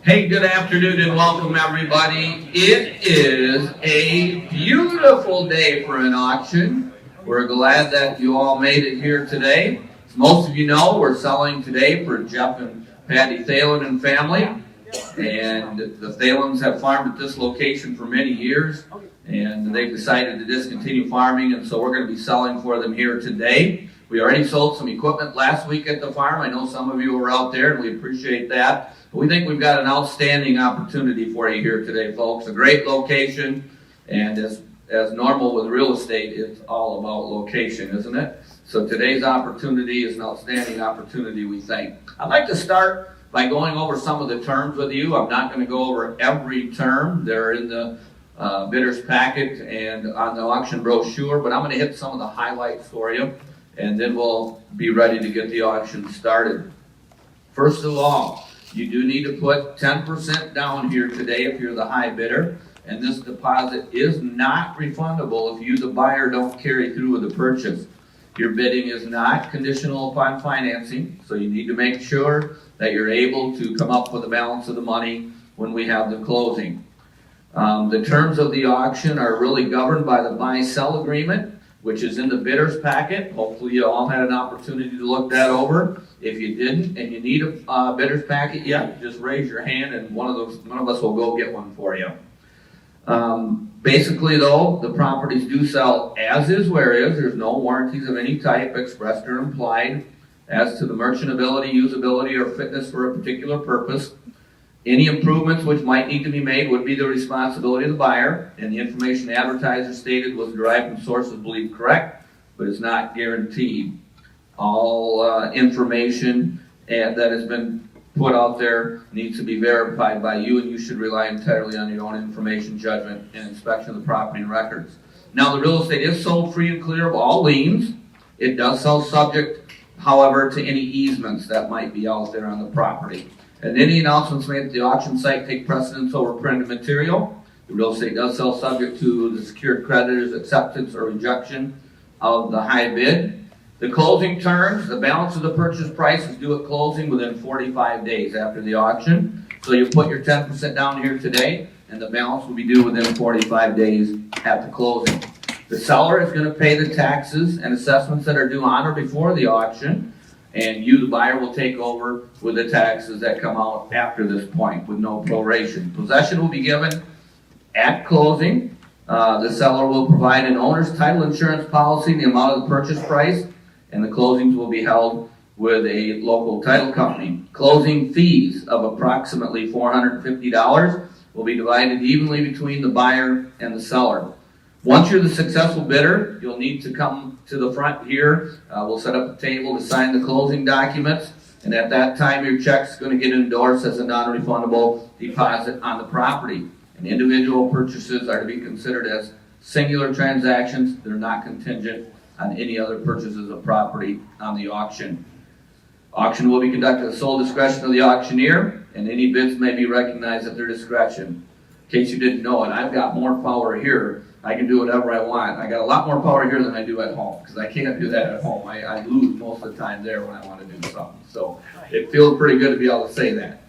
Hey, good afternoon and welcome everybody. It is a beautiful day for an auction. We're glad that you all made it here today. Most of you know we're selling today for Jeff and Patty Thalen and family. And the Thalens have farmed at this location for many years. And they've decided to discontinue farming, and so we're going to be selling for them here today. We already sold some equipment last week at the farm. I know some of you were out there, and we appreciate that. But we think we've got an outstanding opportunity for you here today, folks. A great location, and as normal with real estate, it's all about location, isn't it? So today's opportunity is an outstanding opportunity, we think. I'd like to start by going over some of the terms with you. I'm not going to go over every term. They're in the bidders packet and on the auction brochure, but I'm going to hit some of the highlights for you, and then we'll be ready to get the auction started. First of all, you do need to put 10% down here today if you're the high bidder, and this deposit is not refundable if you, the buyer, don't carry through with the purchase. Your bidding is not conditional upon financing, so you need to make sure that you're able to come up with the balance of the money when we have the closing. The terms of the auction are really governed by the buy-sell agreement, which is in the bidder's packet. Hopefully you all had an opportunity to look that over. If you didn't and you need a bidder's packet yet, just raise your hand and one of us will go get one for you. Basically though, the properties do sell as is, where is. There's no warranties of any type expressed or implied as to the merchantability, usability, or fitness for a particular purpose. Any improvements which might need to be made would be the responsibility of the buyer, and the information advertiser stated was derived from sources believed correct, but it's not guaranteed. All information that has been put out there needs to be verified by you, and you should rely entirely on your own information, judgment, and inspection of the property and records. Now, the real estate is sold free and clear of all liens. It does sell subject, however, to any easements that might be out there on the property. And any announcements made at the auction site take precedence over printed material. The real estate does sell subject to the secured creditor's acceptance or rejection of the high bid. The closing terms, the balance of the purchase price is due at closing within 45 days after the auction. So you put your 10% down here today, and the balance will be due within 45 days at the closing. The seller is going to pay the taxes and assessments that are due on or before the auction, and you, the buyer, will take over with the taxes that come out after this point with no proration. Possession will be given at closing. The seller will provide an owner's title insurance policy in the amount of the purchase price, and the closings will be held with a local title company. Closing fees of approximately $450 will be divided evenly between the buyer and the seller. Once you're the successful bidder, you'll need to come to the front here. We'll set up a table to sign the closing documents, and at that time your check's going to get endorsed as a non-refundable deposit on the property. And individual purchases are to be considered as singular transactions that are not contingent on any other purchases of property on the auction. Auction will be conducted at the sole discretion of the auctioneer, and any bids may be recognized at their discretion. In case you didn't know it, I've got more power here. I can do whatever I want. I got a lot more power here than I do at home, because I can't do that at home. I lose most of the time there when I want to do something. So it feels pretty good to be able to say that.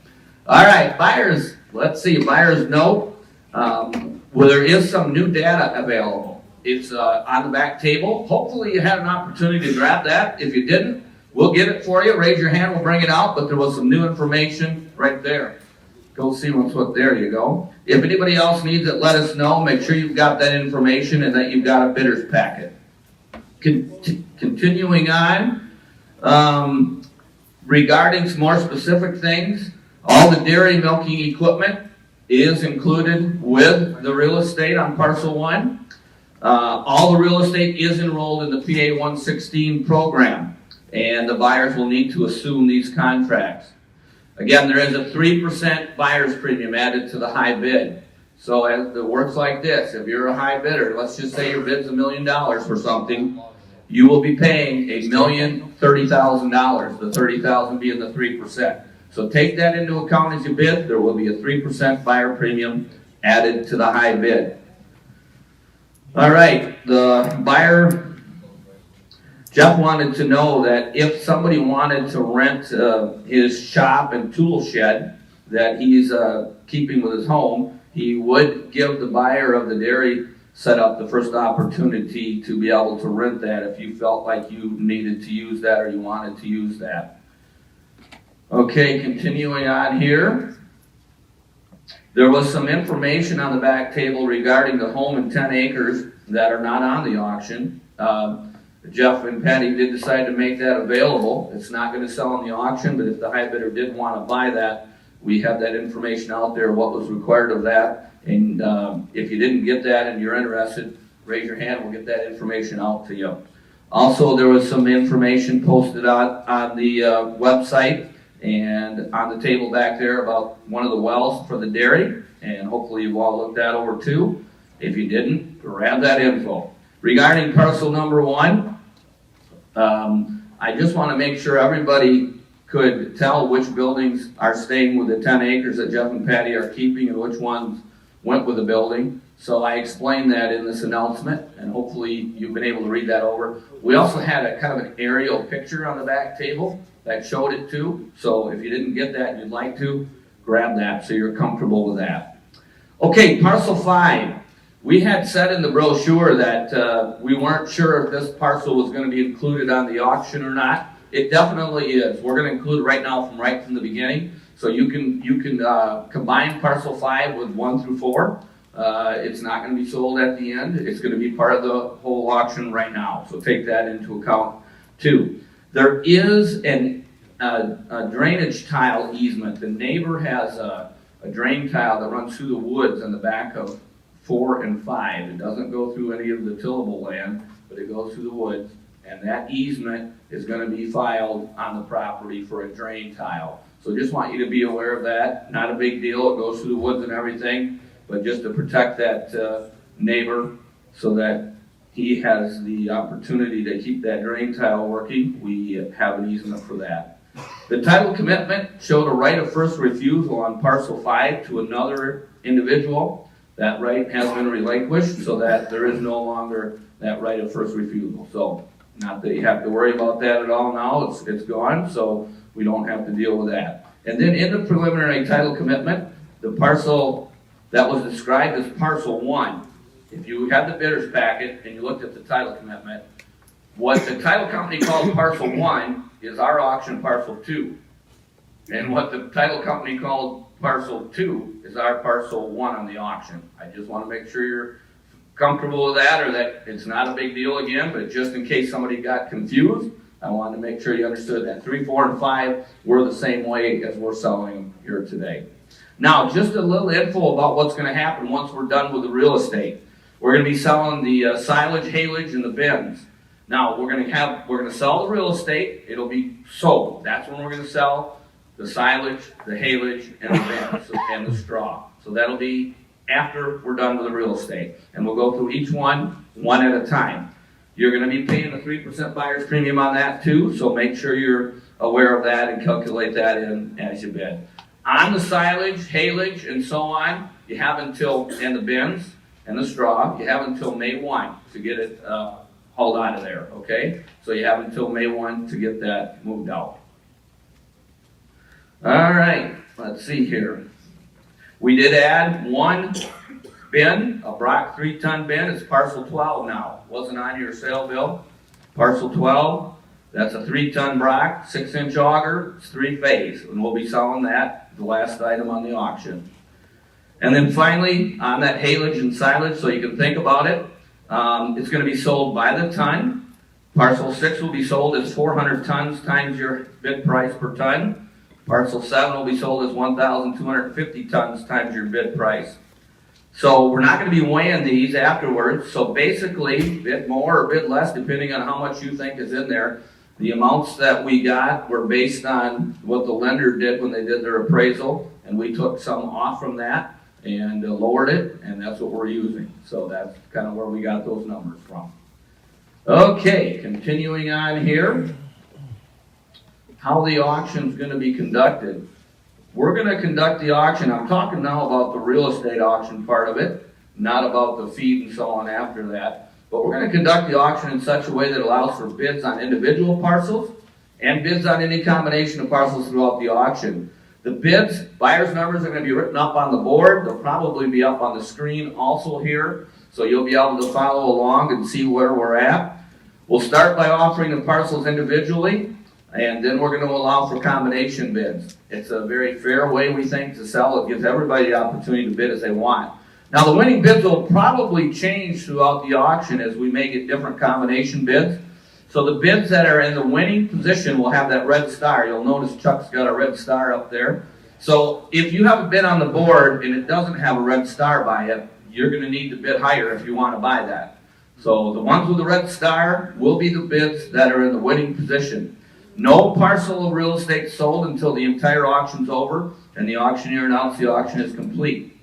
All right, buyers, let's see, buyer's note. Well, there is some new data available. It's on the back table. Hopefully you had an opportunity to grab that. If you didn't, we'll get it for you. Raise your hand, we'll bring it out, but there was some new information right there. Go see what's what. There you go. If anybody else needs it, let us know. Make sure you've got that information and that you've got a bidder's packet. Continuing on, regarding some more specific things, all the dairy milking equipment is included with the real estate on parcel 1. All the real estate is enrolled in the PA 116 program, and the buyers will need to assume these contracts. Again, there is a 3% buyer's premium added to the high bid. So it works like this. If you're a high bidder, let's just say your bid's $1 million for something, you will be paying $1,030,000, the $30,000 being the 3%. So take that into account as you bid. There will be a 3% buyer premium added to the high bid. All right, the buyer, Jeff wanted to know that if somebody wanted to rent his shop and tool shed that he's keeping with his home, he would give the buyer of the dairy setup the first opportunity to be able to rent that if you felt like you needed to use that or you wanted to use that. Okay, continuing on here. There was some information on the back table regarding the home and 10 acres that are not on the auction. Jeff and Patty did decide to make that available. It's not going to sell on the auction, but if the high bidder did want to buy that, we have that information out there, what was required of that. And if you didn't get that and you're interested, raise your hand, we'll get that information out to you. Also, there was some information posted on the website and on the table back there about one of the wells for the dairy, and hopefully you've all looked that over too. If you didn't, grab that info. Regarding parcel number 1, I just want to make sure everybody could tell which buildings are staying with the 10 acres that Jeff and Patty are keeping and which ones went with the building. So I explained that in this announcement, and hopefully you've been able to read that over. We also had a kind of an aerial picture on the back table that showed it too. So if you didn't get that and you'd like to, grab that so you're comfortable with that. Okay, parcel 5. We had said in the brochure that we weren't sure if this parcel was going to be included on the auction or not. It definitely is. We're going to include it right now right from the beginning. So you can combine parcel 5 with 1 through 4. It's not going to be sold at the end. It's going to be part of the whole auction right now. So take that into account too. There is a drainage tile easement. The neighbor has a drain tile that runs through the woods on the back of 4 and 5. It doesn't go through any of the tillable land, but it goes through the woods. And that easement is going to be filed on the property for a drain tile. So just want you to be aware of that. Not a big deal. It goes through the woods and everything, but just to protect that neighbor so that he has the opportunity to keep that drain tile working, we have an easement for that. The title commitment showed a right of first refusal on parcel 5 to another individual. That right has been relinquished so that there is no longer that right of first refusal. So not that you have to worry about that at all now, it's gone, so we don't have to deal with that. And then in the preliminary title commitment, the parcel that was described as parcel 1, if you had the bidder's packet and you looked at the title commitment, what the title company called parcel 1 is our auction parcel 2. And what the title company called parcel 2 is our parcel 1 on the auction. I just want to make sure you're comfortable with that, or that it's not a big deal again, but just in case somebody got confused, I wanted to make sure you understood that 3, 4, and 5 were the same way as we're selling them here today. Now, just a little info about what's going to happen once we're done with the real estate. We're going to be selling the silage, haylage, and the bins. Now, we're going to sell the real estate. It'll be sold. That's when we're going to sell the silage, the haylage, and the bins, and the straw. So that'll be after we're done with the real estate. And we'll go through each one at a time. You're going to be paying a 3% buyer's premium on that too, so make sure you're aware of that and calculate that in as you bid. On the silage, haylage, and so on, you have until, and the bins and the straw, you have until May 1 to get it hauled out of there, okay? So you have until May 1 to get that moved out. All right, let's see here. We did add 1 bin, a Brock 3-ton bin. It's parcel 12 now. Wasn't on your sale bill. Parcel 12, that's a 3-ton Brock, 6-inch auger, it's 3-phase, and we'll be selling that, the last item on the auction. And then finally, on that haylage and silage, so you can think about it, it's going to be sold by the ton. Parcel 6 will be sold as 400 tons times your bid price per ton. Parcel 7 will be sold as 1,250 tons times your bid price. So we're not going to be weighing these afterwards. So basically, bid more or bid less, depending on how much you think is in there. The amounts that we got were based on what the lender did when they did their appraisal, and we took some off from that and lowered it, and that's what we're using. So that's kind of where we got those numbers from. Okay, continuing on here. How the auction is going to be conducted. We're going to conduct the auction. I'm talking now about the real estate auction part of it, not about the feed and so on after that. But we're going to conduct the auction in such a way that allows for bids on individual parcels and bids on any combination of parcels throughout the auction. The bids, buyer's numbers are going to be written up on the board. They'll probably be up on the screen also here, so you'll be able to follow along and see where we're at. We'll start by offering the parcels individually, and then we're going to allow for combination bids. It's a very fair way, we think, to sell. It gives everybody the opportunity to bid as they want. Now, the winning bids will probably change throughout the auction as we may get different combination bids. So the bids that are in the winning position will have that red star. You'll notice Chuck's got a red star up there. So if you have a bid on the board and it doesn't have a red star by it, you're going to need to bid higher if you want to buy that. So the ones with the red star will be the bids that are in the winning position. No parcel of real estate sold until the entire auction's over and the auctioneer announced the auction is complete.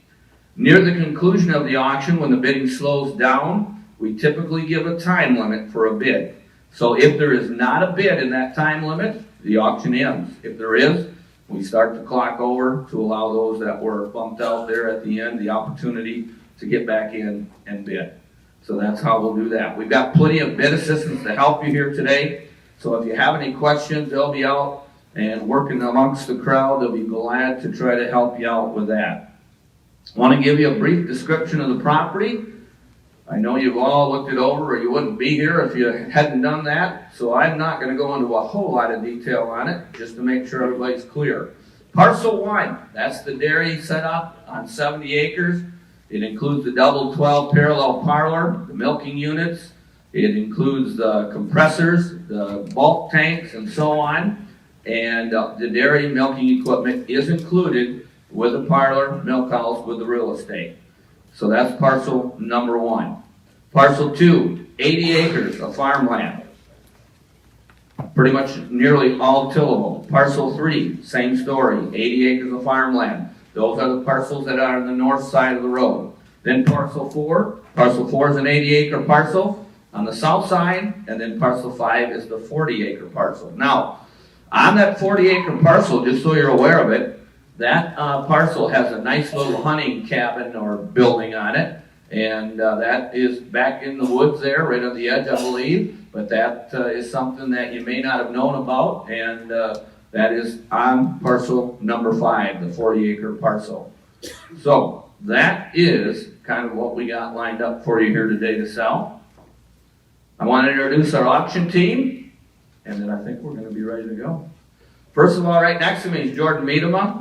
Near the conclusion of the auction, when the bidding slows down, we typically give a time limit for a bid. So if there is not a bid in that time limit, the auction ends. If there is, we start the clock over to allow those that were bumped out there at the end the opportunity to get back in and bid. So that's how we'll do that. We've got plenty of bid assistants to help you here today. So if you have any questions, they'll be out and working amongst the crowd. They'll be glad to try to help you out with that. I want to give you a brief description of the property. I know you've all looked it over or you wouldn't be here if you hadn't done that. So I'm not going to go into a whole lot of detail on it just to make sure everybody's clear. Parcel 1, that's the dairy set up on 70 acres. It includes the double 12 parallel parlor, the milking units. It includes the compressors, the bulk tanks, and so on. And the dairy milking equipment is included with the parlor, milk house, with the real estate. So that's parcel number 1. Parcel 2, 80 acres of farmland. Pretty much nearly all tillable. Parcel 3, same story, 80 acres of farmland. Those are the parcels that are on the north side of the road. Then parcel 4 is an 80 acre parcel on the south side, and then parcel 5 is the 40 acre parcel. Now, on that 40 acre parcel, just so you're aware of it, that parcel has a nice little hunting cabin or building on it, and that is back in the woods there, right on the edge, I believe. But that is something that you may not have known about, and that is on parcel number 5, the 40 acre parcel. So that is kind of what we got lined up for you here today to sell. I want to introduce our auction team, and then I think we're going to be ready to go. First of all, right next to me is Jordan Miedema.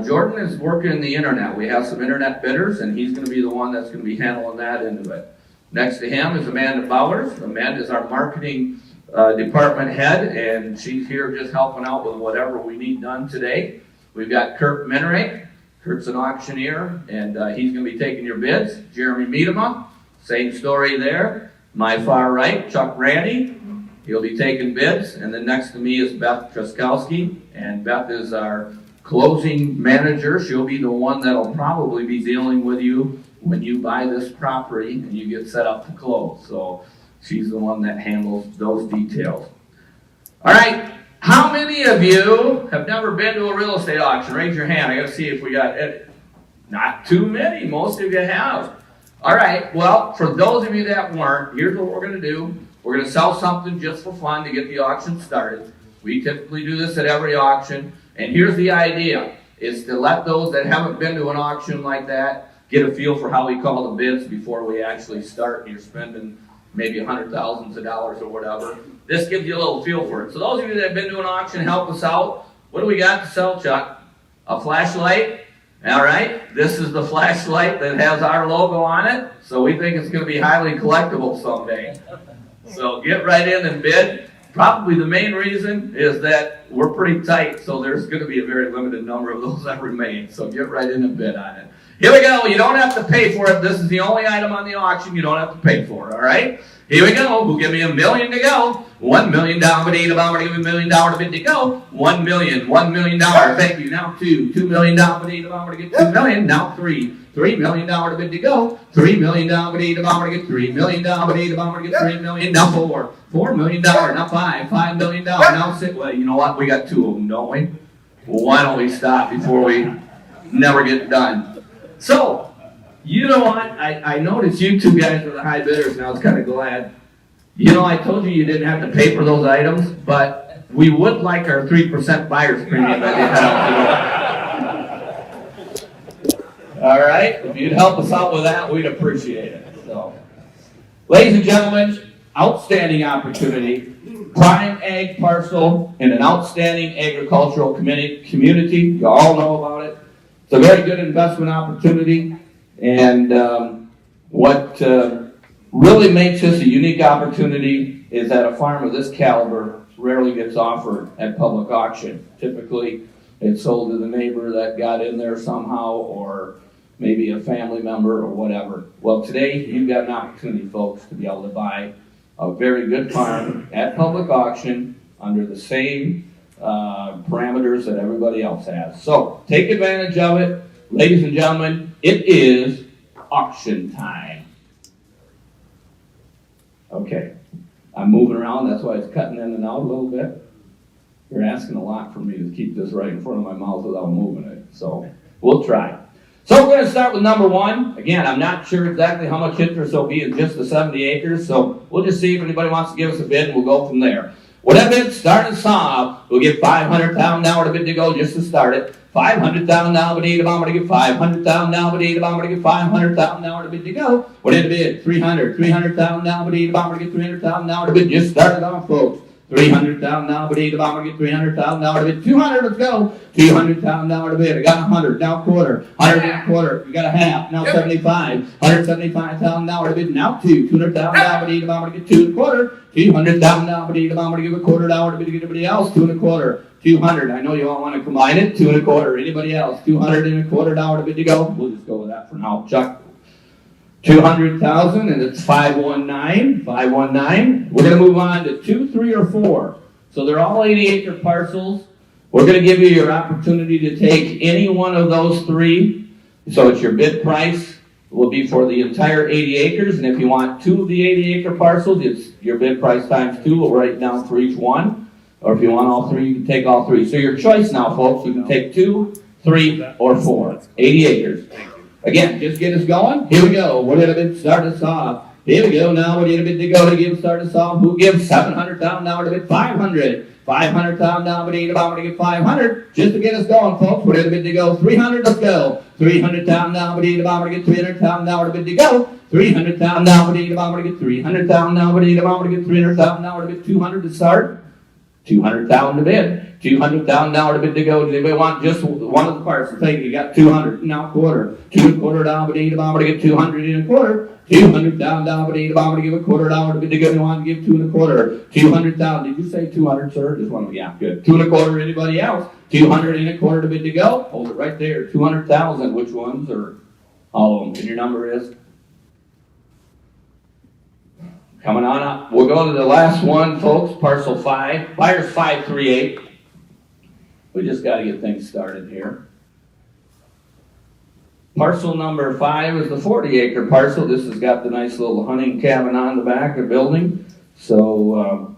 Jordan is working the internet. We have some internet bidders, and he's going to be the one that's going to be handling that end of it. Next to him is Amanda Bowers. Amanda is our marketing department head, and she's here just helping out with whatever we need done today. We've got Kurt Minerick. Kurt's an auctioneer, and he's going to be taking your bids. Jeremy Miedema, same story there. My far right, Chuck Randy. He'll be taking bids. And then next to me is Beth Truskowski, and Beth is our closing manager. She'll be the one that'll probably be dealing with you when you buy this property and you get set up to close. So she's the one that handles those details. All right, how many of you have never been to a real estate auction? Raise your hand. I got to see if we got it. Not too many. Most of you have. All right, well, for those of you that weren't, here's what we're going to do. We're going to sell something just for fun to get the auction started. We typically do this at every auction. And here's the idea, is to let those that haven't been to an auction like that get a feel for how we call the bids before we actually start and you're spending maybe $100,000s of dollars or whatever. This gives you a little feel for it. So those of you that have been to an auction, help us out. What do we got to sell, Chuck? A flashlight? All right, this is the flashlight that has our logo on it. So we think it's going to be highly collectible someday. So get right in and bid. Probably the main reason is that we're pretty tight, so there's going to be a very limited number of those that remain. So get right in and bid on it. Here we go. You don't have to pay for it. This is the only item on the auction you don't have to pay for, all right? Here we go. Who give me $1 million to go? $1 million. Give me $1 million to bid to go. $1 million. $1 million. Thank you. Now $2 million. To get $2 million. Now $3 million to bid to go. $3 million. To get $3 million. To get $3 million. Now $4 million. Now $5 million. Now 6. Well, you know what? We got 2 of them, don't we? Well, why don't we stop before we never get done? So, you know what? I noticed you two guys are the high bidders, and I was kind of glad. You know, I told you didn't have to pay for those items, but we would like our 3% buyer's premium that they had out the door. All right, if you'd help us out with that, we'd appreciate it. So, ladies and gentlemen, outstanding opportunity. Prime ag parcel in an outstanding agricultural community. You all know about it. It's a very good investment opportunity. And what really makes this a unique opportunity is that a farm of this caliber rarely gets offered at public auction. Typically, it's sold to the neighbor that got in there somehow, or maybe a family member or whatever. Well, today you've got an opportunity, folks, to be able to buy a very good farm at public auction under the same parameters that everybody else has. So take advantage of it. Ladies and gentlemen, it is auction time. Okay, I'm moving around, that's why it's cutting in and out a little bit. You're asking a lot from me to keep this right in front of my mouth without moving it, so we'll try. So we're going to start with number one. Again, I'm not sure exactly how much interest there'll be in just the 70 acres, so we'll just see if anybody wants to give us a bid, and we'll go from there. Whatever bid, start and stop, we'll get $500,000 to bid to go just to start it. $500,000 bid, I'm going to get $500,000 bid, I'm going to get $500,000 bid to go. Whatever bid, $300,000 bid, I'm going to get $300,000 bid. Just start it off, folks. $300,000 bid, I'm going to get $300,000 bid. $200, let's go. $200,000 bid. I got 100, now quarter. 100 and a quarter. You got a half, now 75. $175,000 bid, now two. $200,000 bid, I'm going to get 2 and a quarter. $200,000 bid, I'm going to give a $quarter bid to get everybody else. 2 and a quarter. 200. I know you all want to combine it. 2 and a quarter. Anybody else? $200 and a $quarter bid to go. We'll just go with that for now. Chuck. 200,000, and it's 519. 519. We're going to move on to 2, 3, or 4. So they're all 80-acre parcels. We're going to give you your opportunity to take any one of those 3. So it's your bid price will be for the entire 80 acres, and if you want 2 of the 80-acre parcels, it's your bid price times 2. We'll write it down for each one. Or if you want all 3, you can take all 3. So your choice now, folks, you can take 2, 3, or 4. 80 acres. Again, just get us going. Here we go. We're going to start us off. Here we go. Now we're going to go to give start us off. Who gives $700,000 to bid? 500. $500,000 bid. I'm going to get 500. Just to get us going, folks. We're going to go 300. Let's go. $300,000 bid. I'm going to get $300,000 bid to go. $300,000 bid. I'm going to get $300,000 bid. I'm going to get $300,000 bid. 200 to start. $200,000 to bid. $200,000 bid to go. Does anybody want just one of the parts? Take it. You got 200. Now quarter. 2 and a quarter down bid. I'm going to get 200 and a quarter. $200,000 bid. I'm going to give a $quarter bid to go. You want to give 2 and a quarter. 200,000. Did you say 200, sir? Just one. Yeah, good. 2 and a quarter. Anybody else? 200 and a quarter to bid to go. Hold it right there. 200,000. Which ones? Or all of them? And your number is? Coming on up. We'll go to the last one, folks. Parcel 5. Buyer's 538. We just got to get things started here. Parcel number 5 is the 40-acre parcel. This has got the nice little hunting cabin on the back of the building. So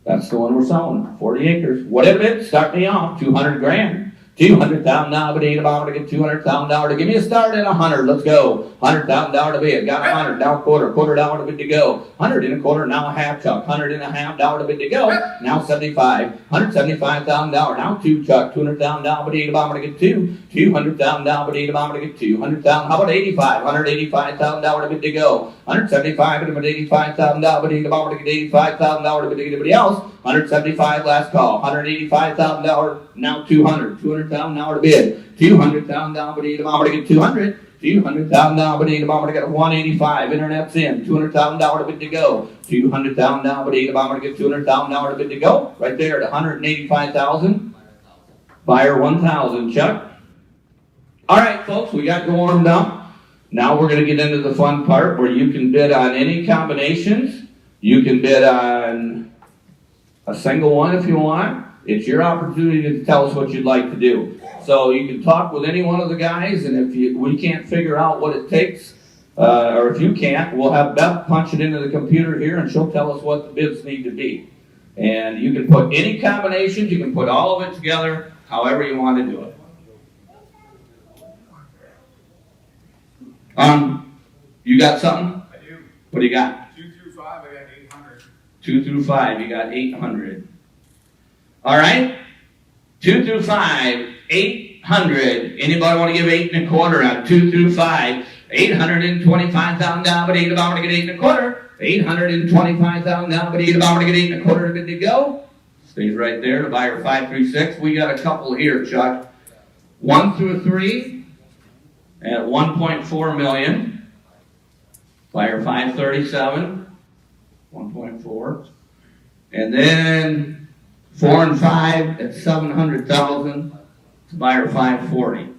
that's the one we're selling. 40 acres. Whatever it is, start me off. 200 grand. $200,000 bid. I'm going to get $200,000. Give me a start at 100. Let's go. $100,000 bid. Got 100. Now quarter dollar bid to go. 100 and a quarter. Now a half, Chuck. $100 and a half bid to go. Now 75. $175,000. Now 2, Chuck. $200,000 bid. I'm going to get 2. $200,000 bid. I'm going to get 200,000. How about 85? $185,000 bid to go. 175. I'm going to get $85,000 bid. I'm going to get $85,000 bid to get everybody else. 175 last call. $185,000. Now 200. $200,000 bid. $200,000 bid. I'm going to get 200. $200,000 bid. I'm going to get 185. Internet's in. $200,000 bid to go. $200,000 bid. I'm going to get $200,000 bid to go. Right there at $185,000. Buyer 1,000. Chuck. All right, folks, we got warmed up. Now we're going to get into the fun part where you can bid on any combinations. You can bid on a single one if you want. It's your opportunity to tell us what you'd like to do. So you can talk with any one of the guys, and if we can't figure out what it takes, or if you can't, we'll have Beth punch it into the computer here, and she'll tell us what the bids need to be. And you can put any combinations, you can put all of it together, however you want to do it. You got something? I do. What do you got? 2 through 5, I got 800. 2 through 5, you got 800. All right? 2 through 5, 800. Anybody want to give 8 1/4 on 2 through 5? $825,000, but I'm going to get 8 1/4. $825,000, but I'm going to get 8 1/4. Good to go. Stays right there. The buyer 5 through 6. We got a couple here, Chuck. 1 through 3 at $1.4 million. Buyer 537, 1.4. And then 4 and 5 at $700,000. Buyer 540.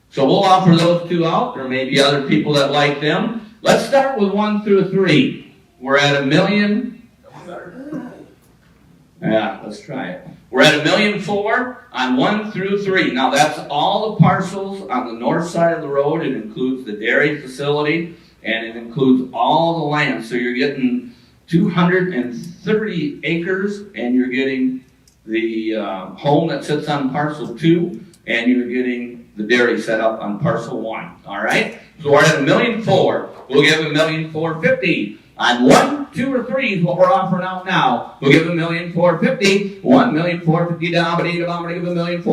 So we'll offer those two out. There may be other people that like them. Let's start with 1 through 3. We're at $1 million. Yeah, let's try it. We're at $1.4 million on 1 through 3. Now that's all the parcels on the north side of the road. It includes the dairy facility and it includes all the land. So you're getting 230 acres and you're getting the home that sits on parcel 2 and you're getting the dairy set up on parcel 1. All right? So we're at $1.4 million. We'll give $1.450 on 1, 2, or 3 is what we're offering out now. We'll give $1.450. $1.450 down, but I'm going to give $1.450.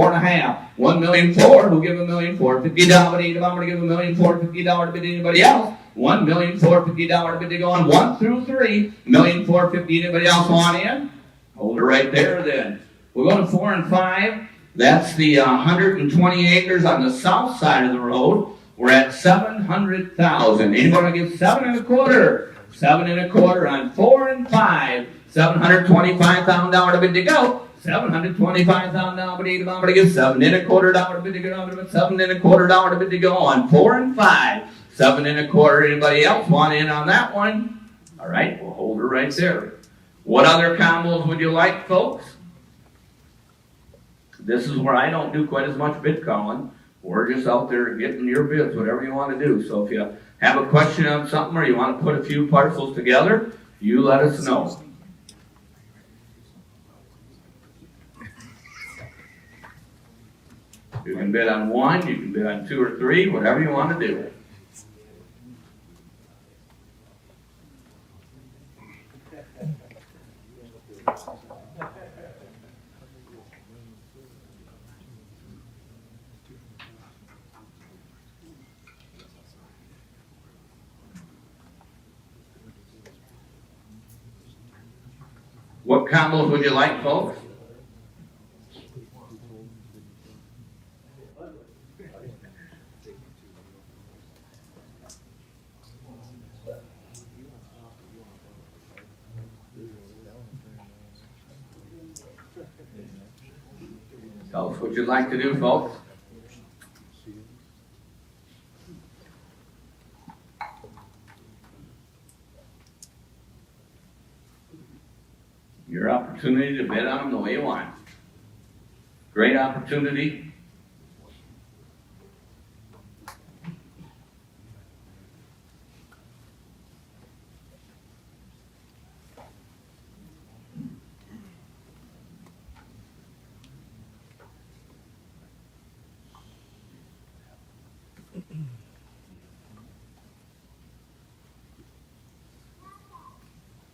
$1.4 million. We'll give $1.450 down, but I'm going to give $1.450 to bid anybody else. $1.450 bid to go on 1 through 3. $1.450. Anybody else want in? Hold it right there then. We'll go to 4 and 5. That's the 120 acres on the south side of the road. We're at $700,000. Anybody give 7 1/4? 7 1/4 on 4 and 5. $725,000 bid to go. $725,000 bid to go. I'm going to give $7 1/4 bid to go. I'm going to give $7 1/4 bid to go on 4 and 5. 7 1/4. Anybody else want in on that one? All right, we'll hold her right there. What other combos would you like, folks? This is where I don't do quite as much bid calling. We're just out there getting your bids, whatever you want to do. So if you have a question on something or you want to put a few parcels together, you let us know. You can bid on 1, you can bid on 2 or 3, whatever you want to do. What combos would you like, folks? Tell us what you'd like to do, folks. Your opportunity to bid on them the way you want. Great opportunity.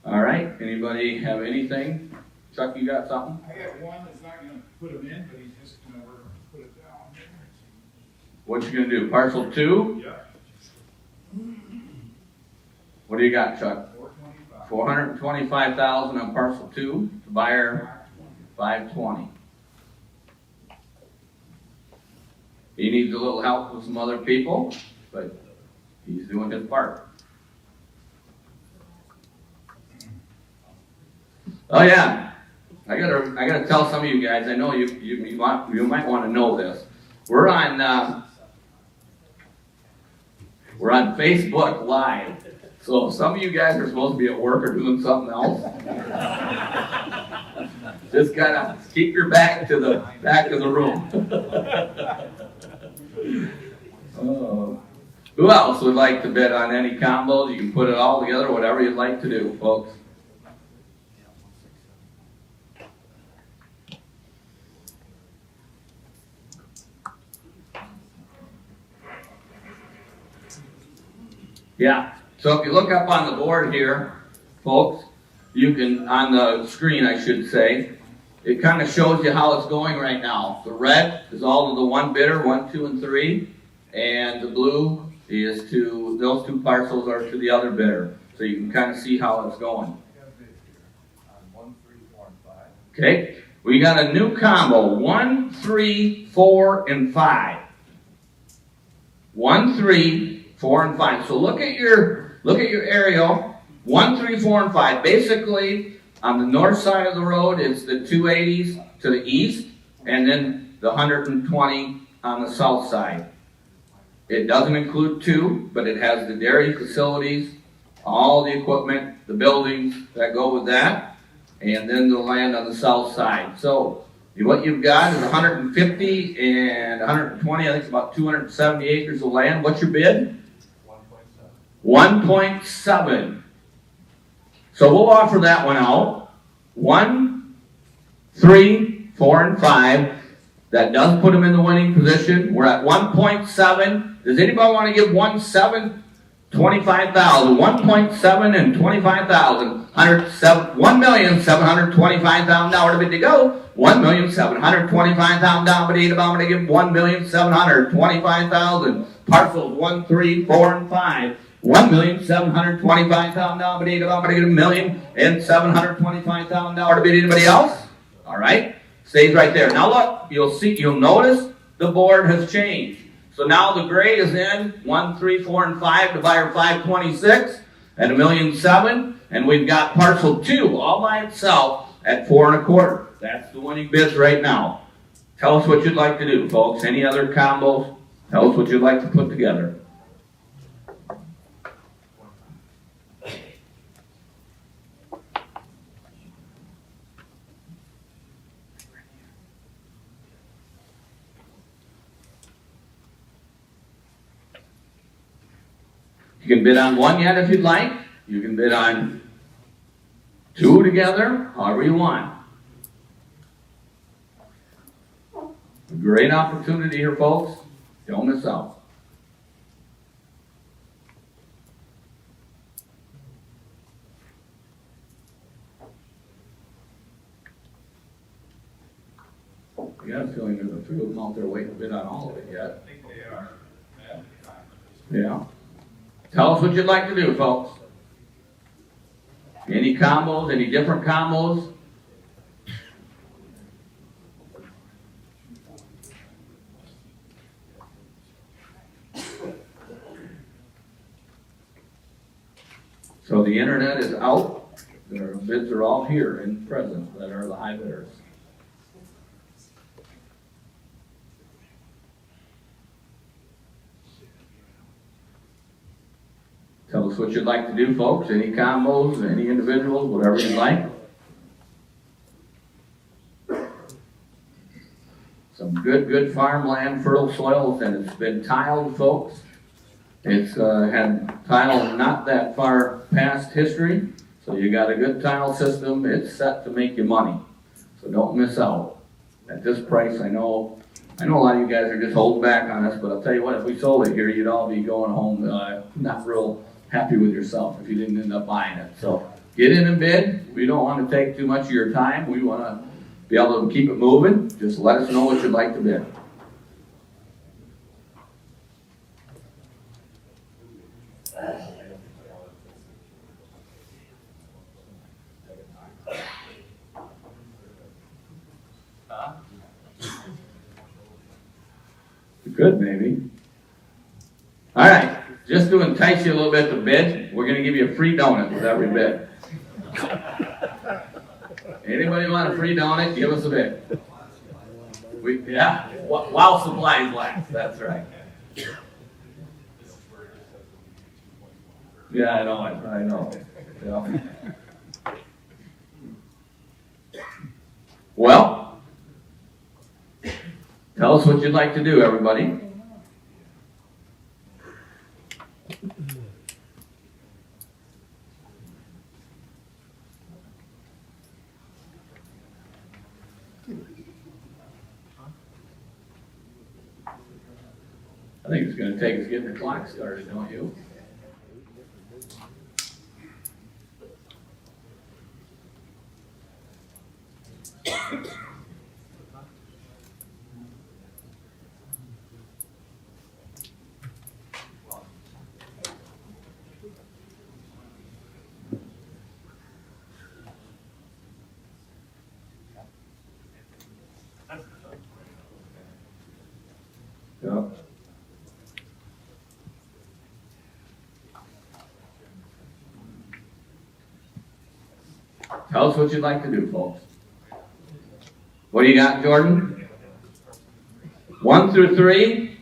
All right, anybody have anything? Chuck, you got something? I got one that's not gonna put them in, but he's just gonna put it down. What you gonna do? Parcel 2? Yeah. What do you got, Chuck? 425. $425,000 on parcel 2. The buyer 520. He needs a little help with some other people, but he's doing his part. Oh yeah, I gotta tell some of you guys. I know you might want to know this. We're on Facebook Live. So if some of you guys are supposed to be at work or doing something else, just gotta keep your back to the room. Who else would like to bid on any combos? You can put it all together, whatever you'd like to do, folks. Yeah, so if you look up on the board here, folks, you can, on the screen I should say, it kind of shows you how it's going right now. The red is all to the one bidder, 1, 2, and 3, and the blue is to, those 2 parcels are to the other bidder. So you can kind of see how it's going. Okay, we got a new combo, 1, 3, 4, and 5. 1, 3, 4, and 5. So look at your aerial. 1, 3, 4, and 5. Basically, on the north side of the road, it's the 280s to the east, and then the 120 on the south side. It doesn't include 2, but it has the dairy facilities, all the equipment, the buildings that go with that, and then the land on the south side. So what you've got is 150 and 120, I think it's about 270 acres of land. What's your bid? 1.7. So we'll offer that one out. 1, 3, 4, and 5. That does put them in the winning position. We're at 1.7. Does anybody want to give 1.7? 25,000. 1.7 and 25,000. $1,725,000 bid to go. $1,725,000 down bid. I'm going to give $1,725,000. Parcels 1, 3, 4, and 5. $1,725,000 bid. I'm going to get $1,725,000 bid. Anybody else? All right. Stays right there. Now look, you'll notice the board has changed. So now the gray is in 1, 3, 4, and 5 to buyer 526 at $1,007,000, and we've got parcel 2 all by itself at 4.25. That's the winning bids right now. Tell us what you'd like to do, folks. Any other combos? Tell us what you'd like to put together. You can bid on 1 yet if you'd like. You can bid on 2 together, however you want. A great opportunity here, folks. Don't miss out. I got a feeling there's a few of them out there waiting to bid on all of it yet. I think they are. Yeah. Tell us what you'd like to do, folks. Any combos, any different combos? So the internet is out. Their bids are all here in present that are the high bidders. Tell us what you'd like to do, folks. Any combos, any individuals, whatever you'd like. Some good farmland, fertile soils, and it's been tiled, folks. It's had tile not that far past history, so you got a good tile system. It's set to make you money, so don't miss out. At this price, I know a lot of you guys are just holding back on us, but I'll tell you what, if we sold it here, you'd all be going home not real happy with yourself if you didn't end up buying it. So get in and bid. We don't want to take too much of your time. We want to be able to keep it moving. Just let us know what you'd like to bid. You could maybe. All right. Just to entice you a little bit to bid, we're going to give you a free donut with every bid. Anybody want a free donut, give us a bid. While supplies last, that's right. Yeah, I know. Yeah. Well, tell us what you'd like to do, everybody. I think it's going to take us getting the clock started, don't you? Yep. Tell us what you'd like to do, folks. What do you got, Jordan? 1 through 3?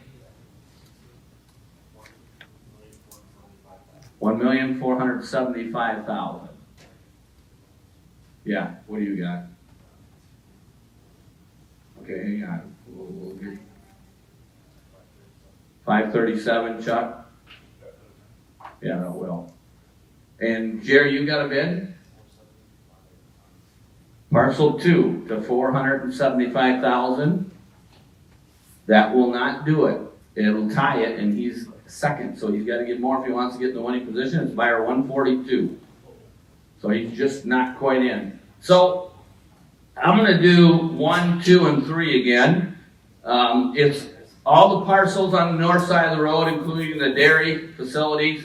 1,475,000. Yeah, what do you got? Okay, hang on. We'll get 537, Chuck? Yeah, that will. And Jerry, you got a bid? Parcel 2 to 475,000. That will not do it. It'll tie it, and he's second, so he's got to get more if he wants to get in the winning position. It's buyer 142. So he's just not quite in. So I'm going to do 1, 2, and 3 again. It's all the parcels on the north side of the road, including the dairy facilities.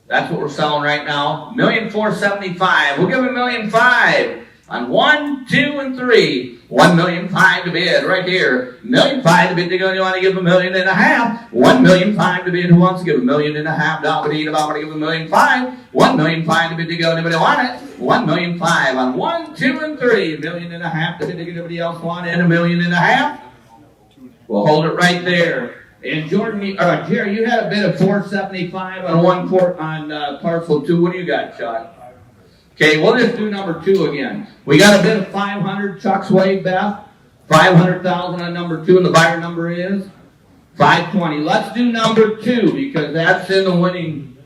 That's what we're selling right now. 1,475,000. We'll give him $1,500,000 on 1, 2, and 3. 1,500,000 to bid right here. 1,500,000 to bid. You want to give $1.5 million. 1,500,000 to bid. Who wants to give $1.5 million? I'm going to give $1,500,000. 1,500,000 to bid. To go. Anybody want it? $1,500,000 on 1, 2, and 3. $1.5 million to bid. To anybody else want it? $1.5 million. We'll hold it right there. And Jordan, Jerry, you had a bid of 475 on parcel 2. What do you got, Chuck? Okay, we'll just do number 2 again. We got a bid of 500. Chuck's way, Beth. 500,000 on number 2, and the buyer number is 520. Let's do number 2 because that's in the winning.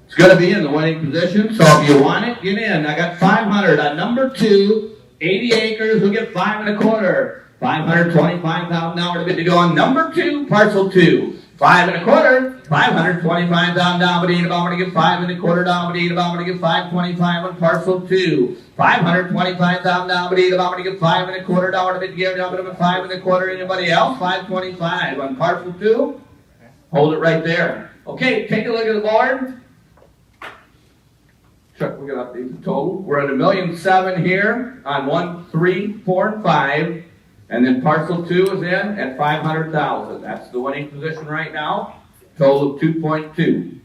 It's going to be in the winning position. So if you want it, get in. I got 500 on number 2. 80 acres. We'll get 5 1/4. $525,000 to bid to go on number 2, parcel 2. 5 1/4, $525,000 down, I'm going to get 5 1/4 down, I'm going to get 525 on parcel 2. $525,000 down, I'm going to get 5 1/4 down, I'm going to get 5 1/4. Anybody else? 525 on parcel 2. Hold it right there. Okay, take a look at the board. Chuck, we got the total. We're at $1,700,000 here on 1, 3, 4, and 5. And then parcel 2 is in at 500,000. That's the winning position right now. Total of 2.2.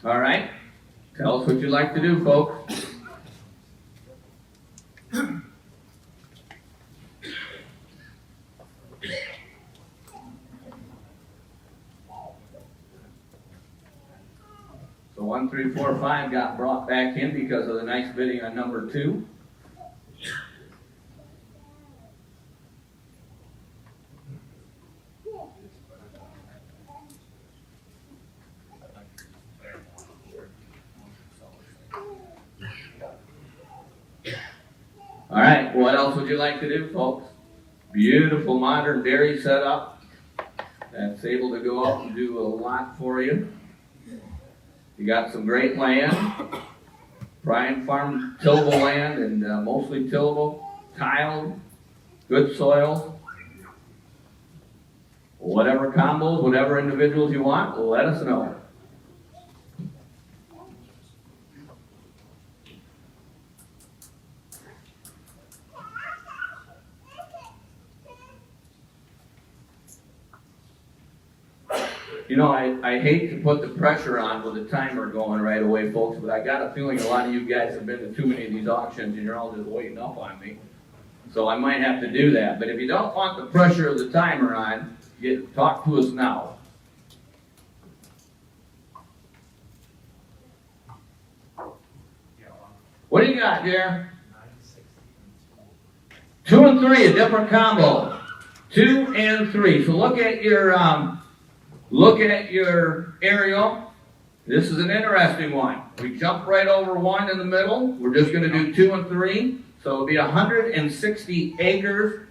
All right. Tell us what you'd like to do, folks. So 1, 3, 4, 5 got brought back in because of the nice bidding on number 2. All right, what else would you like to do, folks? Beautiful modern dairy setup that's able to go out and do a lot for you. You got some great land, Bryan Farm tillable land, and mostly tillable, tiled, good soil. Whatever combos, whatever individuals you want, let us know. You know, I hate to put the pressure on with the timer going right away, folks, but I got a feeling a lot of you guys have been to too many of these auctions and you're all just waiting up on me. So I might have to do that. But if you don't want the pressure of the timer on, talk to us now. What do you got, Jer? 2 and 3, a different combo. 2 and 3. So look at your aerial. This is an interesting one. We jump right over 1 in the middle. We're just going to do 2 and 3. So it'll be 160 acres.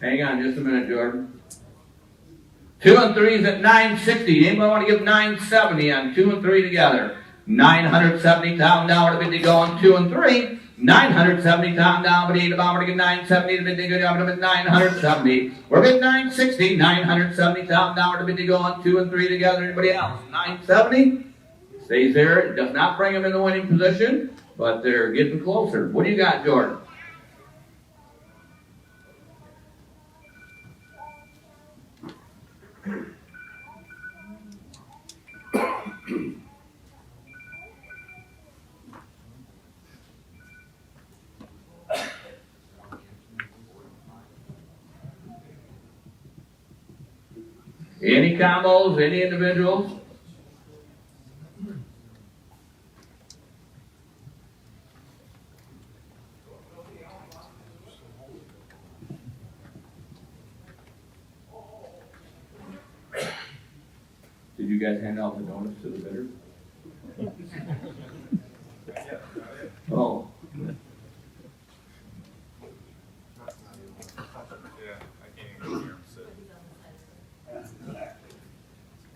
Hang on just a minute, Jordan. 2 and 3 is at 960. Anybody want to give 970 on 2 and 3 together? $970,000 to bid to go on 2 and 3. $970,000 to bid to get 970 to bid to go on 970. We're bid 960. $970,000 to bid to go on 2 and 3 together. Anybody else? 970. Stays there. It does not bring them in the winning position, but they're getting closer. What do you got, Jordan? Any combos? Any individuals? Did you guys hand out the donuts to the bidders? Oh.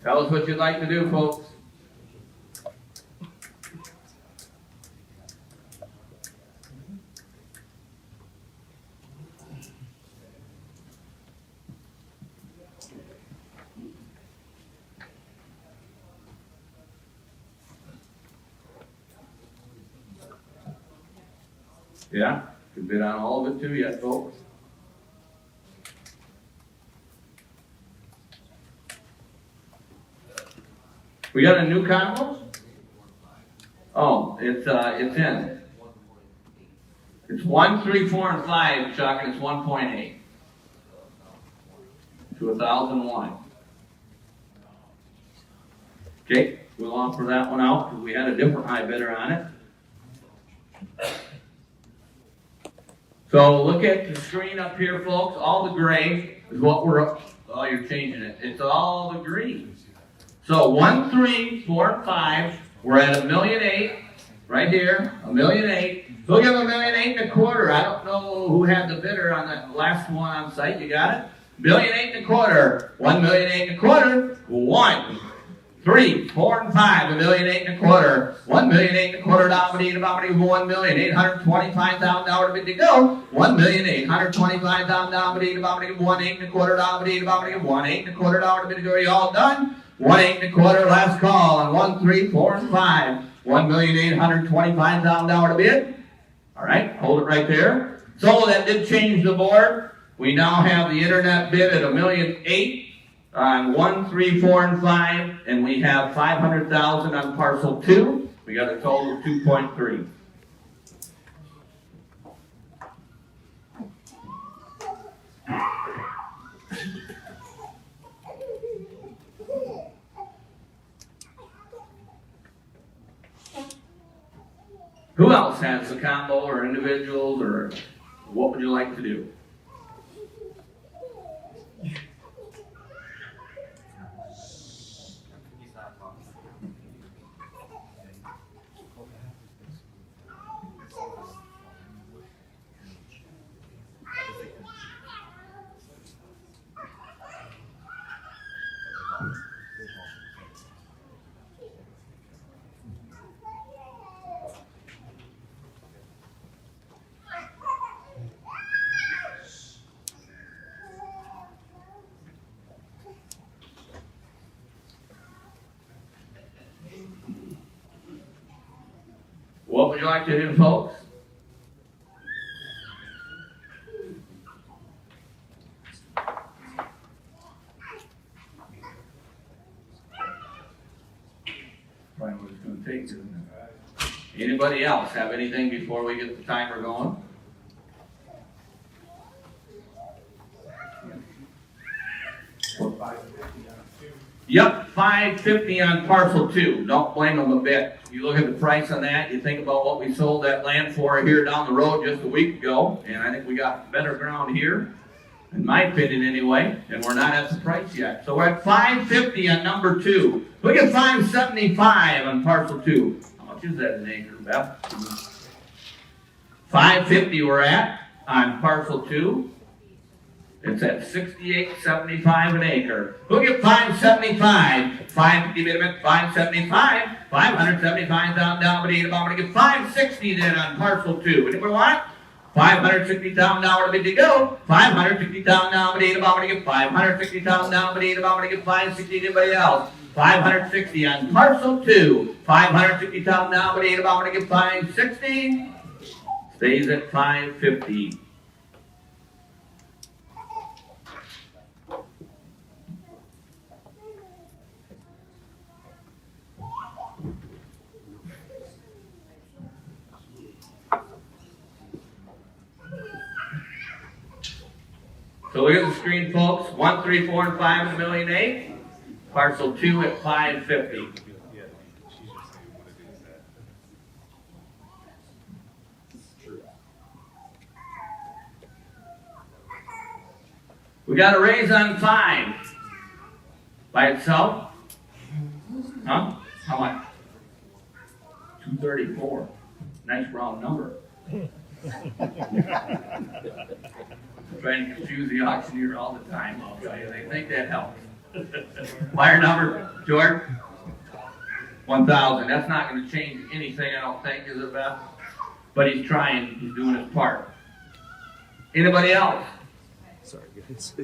Tell us what you'd like to do, folks. Yeah, can bid on all of it too yet, folks. We got a new combo? Oh, it's in. It's 1, 3, 4, and 5, Chuck, and it's 1.8 to 1,001. Okay, we'll offer that one out because we had a different high bidder on it. So look at the screen up here, folks. All the gray is what we're. Oh, you're changing it. It's all the green. So 1, 3, 4, and 5. We're at $1,008,000 right here. $1,008,000. We'll give $1,008,025. I don't know who had the bidder on that last one on site. You got it? $1,008,025. $1,008,025. 1, 3, 4, and 5. $1,008,025. $1,008,025. $1,825,000 bid to go. $1,825,000 bid to go. $1,825,000 bid to go. Are you all done? 1,825,000 last call on 1, 3, 4, and 5. $1,825,000 bid. All right, hold it right there. So that did change the board. We now have the internet bid at $1,008,000 on 1, 3, 4, and 5, and we have $500,000 on parcel 2. We got a total of 2.3. Who else has a combo or individuals, or what would you like to do? What would you like to do, folks? Probably what it's going to take, isn't it? Anybody else have anything before we get the timer going? Yep, $550 on parcel 2. Don't blame them a bit. You look at the price on that, you think about what we sold that land for here down the road just a week ago, and I think we got better ground here, in my opinion anyway, and we're not at the price yet. So we're at $550 on number 2. Look at $575 on parcel 2. How much is that an acre, Beth? $550 we're at on parcel 2. It's at $68.75 an acre. Who'll get $575? $550 minimum, $575. $575,000 down, but I'm going to get $560 then on parcel 2. Anybody want it? $560,000 bid to go. $560,000 down, but I'm going to get $560,000 down, but I'm going to get $560. Anybody else? $560 on parcel 2. $560,000 down, but I'm going to get $560. Stays at $550. So look at the screen, folks. 1, 3, 4, and 5 is $1,008,000. Parcel 2 at $550. We got a raise on 5 by itself. Huh? How much? 234. Nice round number. Trying to confuse the auctioneer all the time, I'll tell you. They think that helps. Buyer number, George? 1,000. That's not going to change anything, I don't think, is it, Beth? But he's trying. He's doing his part. Anybody else? Sorry, guys.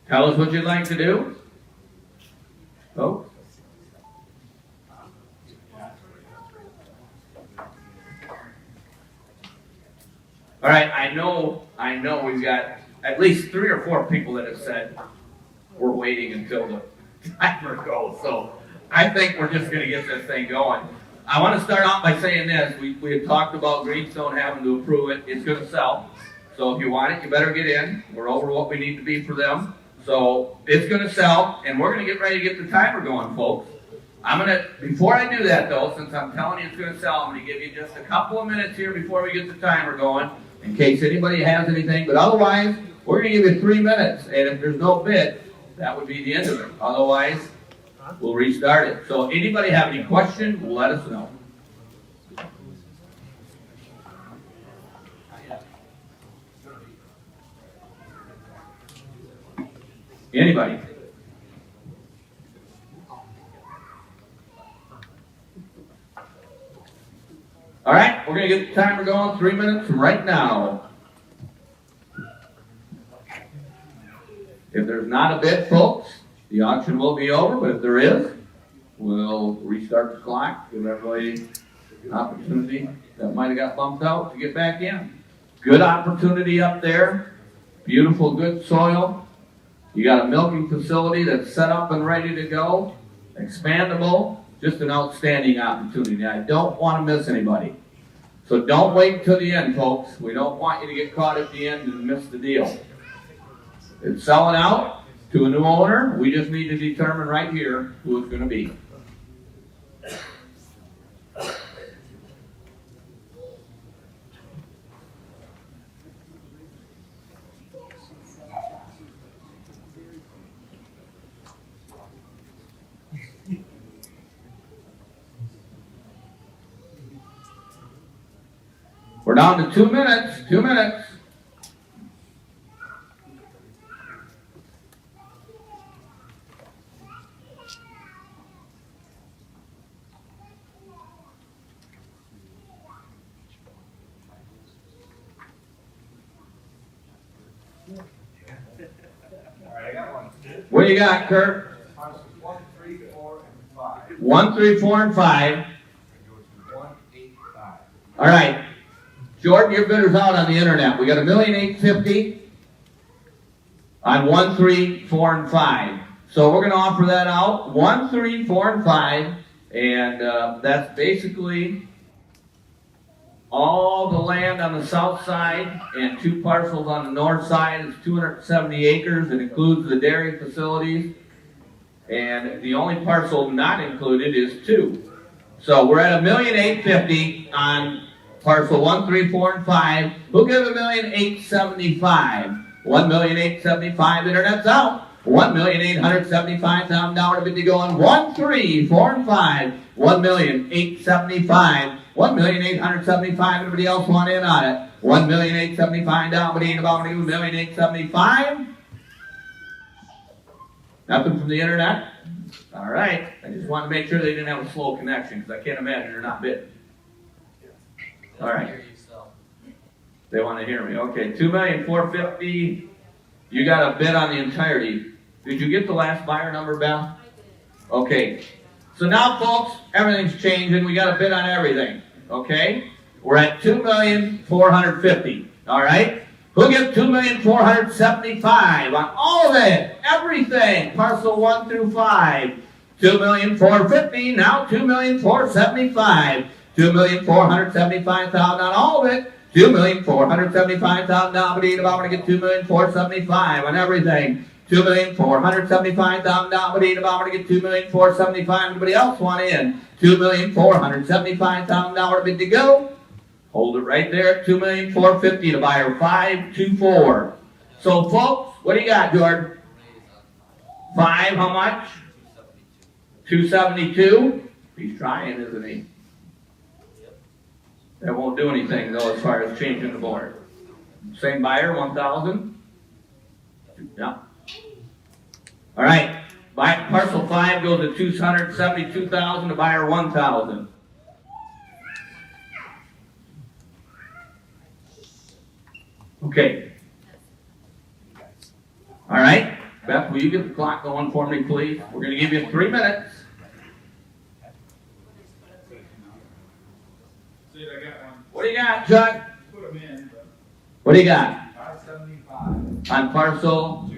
Tell us what you'd like to do. Oh. All right, I know we've got at least 3 or 4 people that have said we're waiting until the timer goes. So I think we're just going to get this thing going. I want to start off by saying this. We had talked about Greenstone having to approve it. It's going to sell. So if you want it, you better get in. We're over what we need to be for them. So it's going to sell, and we're going to get ready to get the timer going, folks. Before I do that, though, since I'm telling you it's going to sell, I'm going to give you just a couple of minutes here before we get the timer going, in case anybody has anything. But otherwise, we're going to give you 3 minutes, and if there's no bid, that would be the end of it. Otherwise, we'll restart it. So anybody have any questions, let us know. Anybody? All right, we're going to get the timer going 3 minutes from right now. If there's not a bid, folks, the auction will be over, but if there is, we'll restart the clock, give everybody an opportunity that might have got bumped out to get back in. Good opportunity up there, beautiful, good soil. You got a milking facility that's set up and ready to go, expandable, just an outstanding opportunity. I don't want to miss anybody. So don't wait until the end, folks. We don't want you to get caught at the end and miss the deal. It's selling out to a new owner. We just need to determine right here who it's going to be. We're down to 2 minutes. 2 minutes. What do you got, Kurt? 1, 3, 4, and 5. 1, 3, 4, and 5. 1, 8, 5. All right. Jordan, your bidder's out on the internet. We got $1,850,000 on 1, 3, 4, and 5. So we're going to offer that out. 1, 3, 4, and 5. And that's basically all the land on the south side and 2 parcels on the north side. It's 270 acres. It includes the dairy facilities And the only parcel not included is 2. So we're at $1,850,000 on parcel 1, 3, 4, and 5. We'll give $1,875,000. $1,875,000. Internet's out. $1,875,000 to be going 1, 3, 4, and 5. $1,875,000. $1,875,000. Anybody else want in on it? $1,875,000 down, but ain't about $1,875,000. Nothing from the internet? All right. I just wanted to make sure they didn't have a slow connection because I can't imagine they're not bidding. All right. They want to hear me. Okay, $2,450,000. You got a bid on the entirety. Did you get the last buyer number, Beth? Okay. So now, folks, everything's changing. We got a bid on everything. Okay? We're at $2,450,000. All right? Who'll get $2,475,000 on all of it? Everything. Parcel 1 through 5. $2,450,000. Now $2,475,000. $2,475,000 on all of it. $2,475,000. Now we about to get $2,475,000 on everything. $2,475,000. Now we about to get $2,475,000. Anybody else want in? $2,475,000 bid to go. Hold it right there at $2,450,000 to buyer 524. So folks, what do you got, Jordan? 5, how much? 272. He's trying, isn't he? That won't do anything though as far as changing the board. Same buyer, 1,000. Yeah. All right. Parcel 5 goes to 272,000 to buyer 1,000. Okay. All right. Beth, will you get the clock going for me, please? We're going to give you 3 minutes. See, I got one. What do you got, Chuck? Put them in, but What do you got? 575. On parcel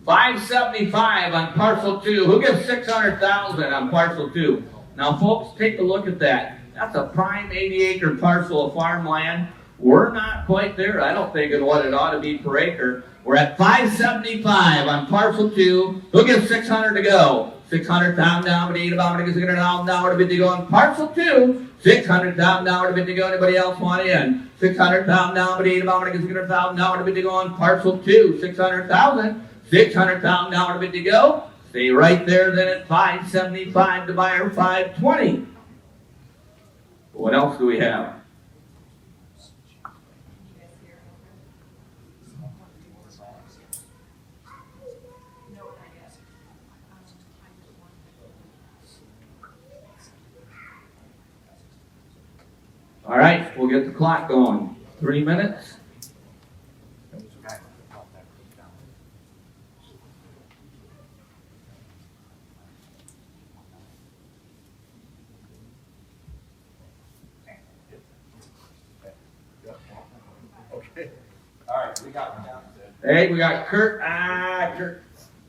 575 on parcel 2. Who gives 600,000 on parcel 2? Now, folks, take a look at that. That's a prime 80-acre parcel of farmland. We're not quite there, I don't think, in what it ought to be per acre. We're at 575 on parcel 2. Who gives 600 to go? 600,000 down, but about $600,000 to bid to go on parcel 2. $600,000 to bid to go. Anybody else want in? $600,000 down, but about $600,000 to bid to go on parcel 2. $600,000 to bid to go. Stay right there then at 575 to buyer 520. What else do we have? All right, we'll get the clock going. 3 minutes. Okay. All right, we got one down. Hey, we got Kurt.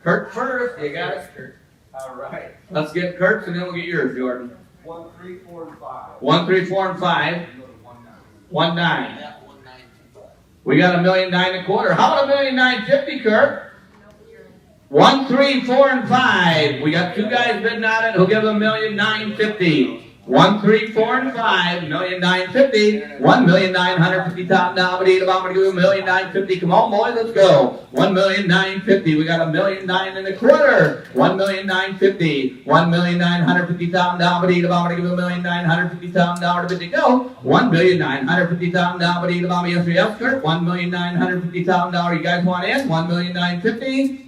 Kurt first. You got it, Kurt. All right. Let's get Kurt's and then we'll get yours, Jordan. 1, 3, 4, and 5. 1, 3, 4, and 5. 1, 9. Yeah, 1,925. We got $1,925,000. How about $1,950,000, Kurt? 1, 3, 4, and 5. We got 2 guys bidding on it. Who'll give $1,950,000. 1, 3, 4, and 5. $1,950,000. $1,950,000. Now we need about to give $1,950,000. Come on, boys, let's go. $1,950,000. We got $1,925,000. $1,950,000. $1,950,000. Now we need about to give $1,950,000 to bid to go. $1,950,000. Now we need about yes, Kurt. $1,950,000. You guys want in? $1,950,000.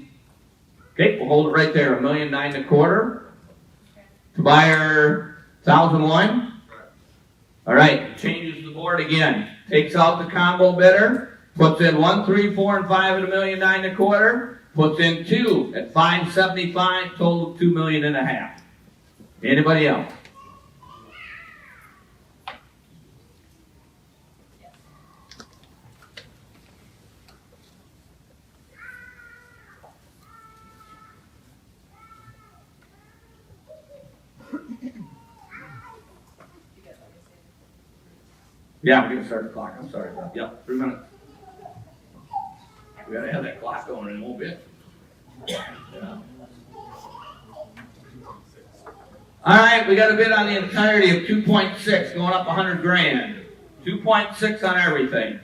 Okay, we'll hold it right there. $1,925,000. To buyer 1,001. All right, changes the board again. Takes out the combo bidder. Puts in 1, 3, 4, and 5 at $1,925,000. Puts in 2 at 575. Total of $2.5 million. Anybody else? Yeah, we're gonna start the clock. I'm sorry. Yep, 3 minutes. We gotta have that clock going in a little bit. Yeah. All right, we got a bid on the entirety of 2.6, going up 100 grand. 2.6 on everything.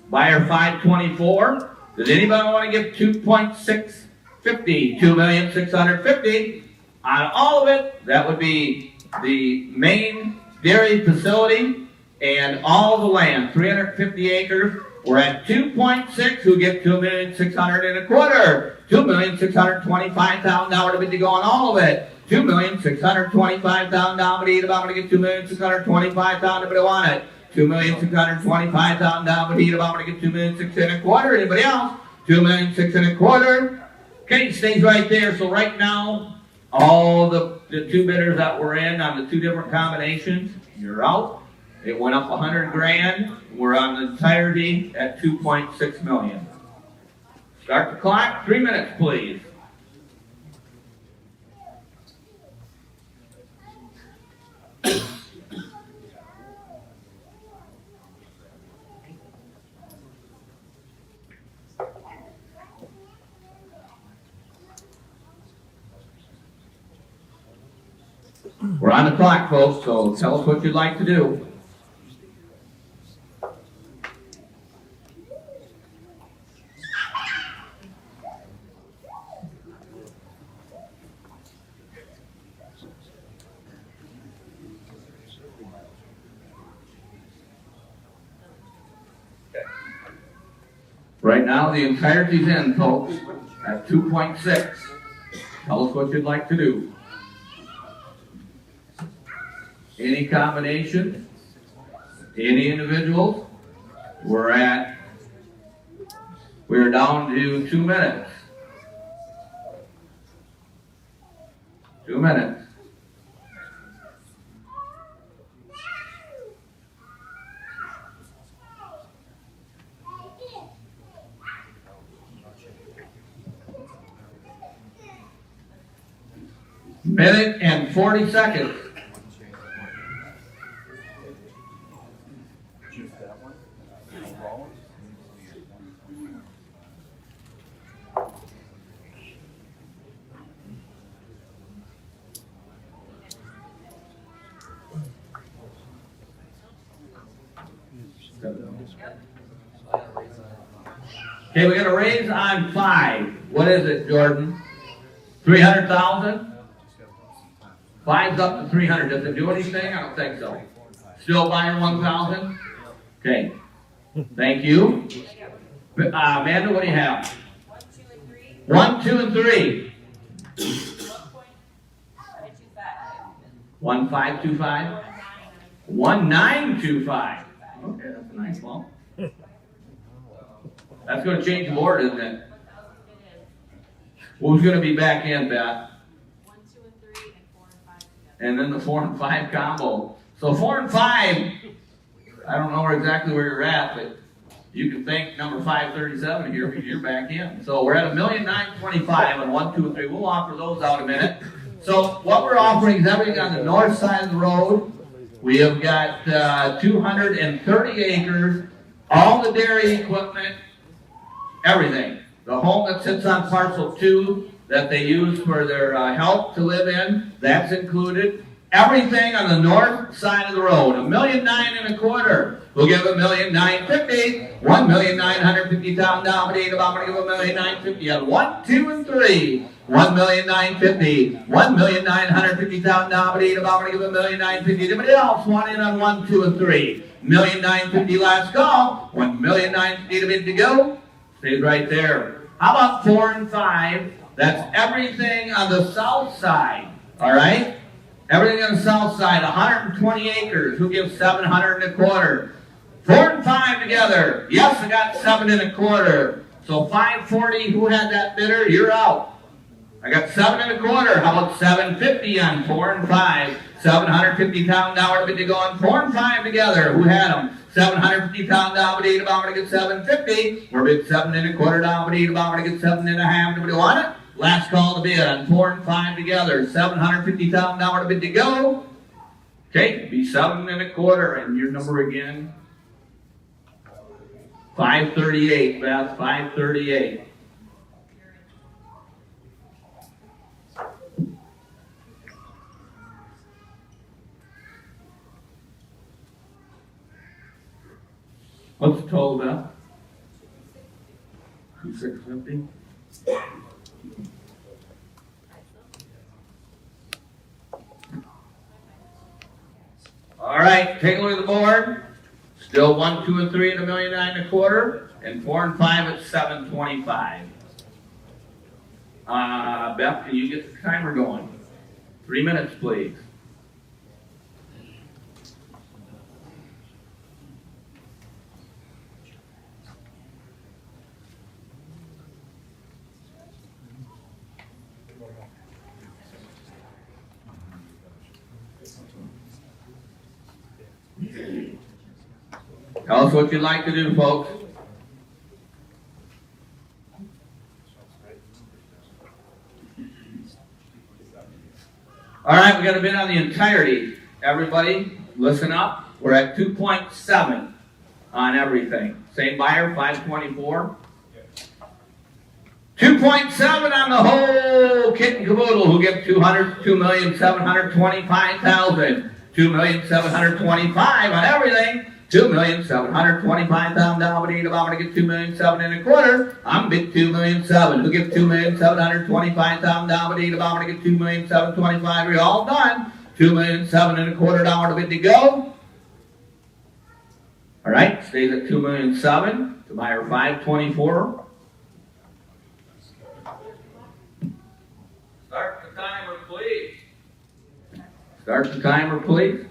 Buyer 524. Does anybody want to give 2.650? 2,650,000 on all of it. That would be the main dairy facility and all the land, 350 acres. We're at 2.6. Who get 2,625,000? $2,625,000 to bid to go on all of it. $2,625,000 bid. I'm going to get 2,625,000 to bid on it. $2,625,000 bid. I'm going to get 2,625,000. Anybody else? 2,625,000. Okay, stays right there. So right now, all the two bidders that were in on the two different combinations, you're out. It went up 100 grand. We're on the entirety at 2.6 million. Start the clock. 3 minutes, please. We're on the clock, folks, so tell us what you'd like to do. Right now, the entirety's in, folks, at 2.6. Tell us what you'd like to do. Any combination? Any individuals? We're down to 2 minutes. 2 minutes. Minute and 40 seconds. Okay, we got a raise on 5. What is it, Jordan? 300,000? 5's up to 300. Does it do anything? I don't think so. Still buying 1,000? Okay. Thank you. Amanda, what do you have? 1, 2, and 3. 1,525. 1,925. Okay, that's a nice bump. That's going to change the board, isn't it? Who's going to be back in, Beth? 1, 2, and 3, and 4 and 5 together. And then the 4 and 5 combo. So 4 and 5, I don't know exactly where you're at, but you can think number 537 here because you're back in. So we're at 1,925,000 and 1, 2, and 3. We'll offer those out in a minute. So what we're offering is everything on the north side of the road. We have got 230 acres, all the dairy equipment, everything. The home that sits on parcel 2 that they use for their help to live in, that's included. Everything on the north side of the road, $1,925,000. We'll give $1,950,000, $1,950,000. I'm going to give $1,950,000. 1, 2, and 3. $1,950,000, $1,950,000. I'm going to give $1,950,000. Anybody else want in on 1, 2, and 3? $1,950,000 last call. $1,950,000 to bid to go. Stays right there. How about 4 and 5? That's everything on the south side. All right? Everything on the south side, 120 acres. Who gives 725? 4 and 5 together. Yes, I got 725. So 540. Who had that bidder? You're out. I got 725. How about 750 on 4 and 5? $750,000 bid to go on 4 and 5 together. Who had them? $750,000 bid. I'm going to get 750. We're bid 725 bid. I'm going to get 7.5. Nobody want it? Last call to bid on 4 and 5 together. $750,000 bid to go. Okay, be 725. And your number again? 538. Beth, 538. What's the total, Beth? 2,650? All right, take a look at the board. Still 1, 2, and 3 at $1,925,000, and 4 and 5 at $725. Beth, can you get the timer going? 3 minutes, please. Tell us what you'd like to do, folks. All right, we got a bid on the entirety. Everybody, listen up. We're at 2.7 on everything. Same buyer, 524. 2.7 on the whole kit and caboodle. Who gets 2,725,000. 2,725,000 on everything. 2,725,000 down. But I'm gonna get 2,725,000 I'm bid 2,700,000. Who gives 2,725,000 down? But I'm gonna get 2,725,000 We're all done. 2,725,000 down. Bid to go. All right, stays at 2,700,000 to buyer 524. Start the timer, please. Start the timer, please.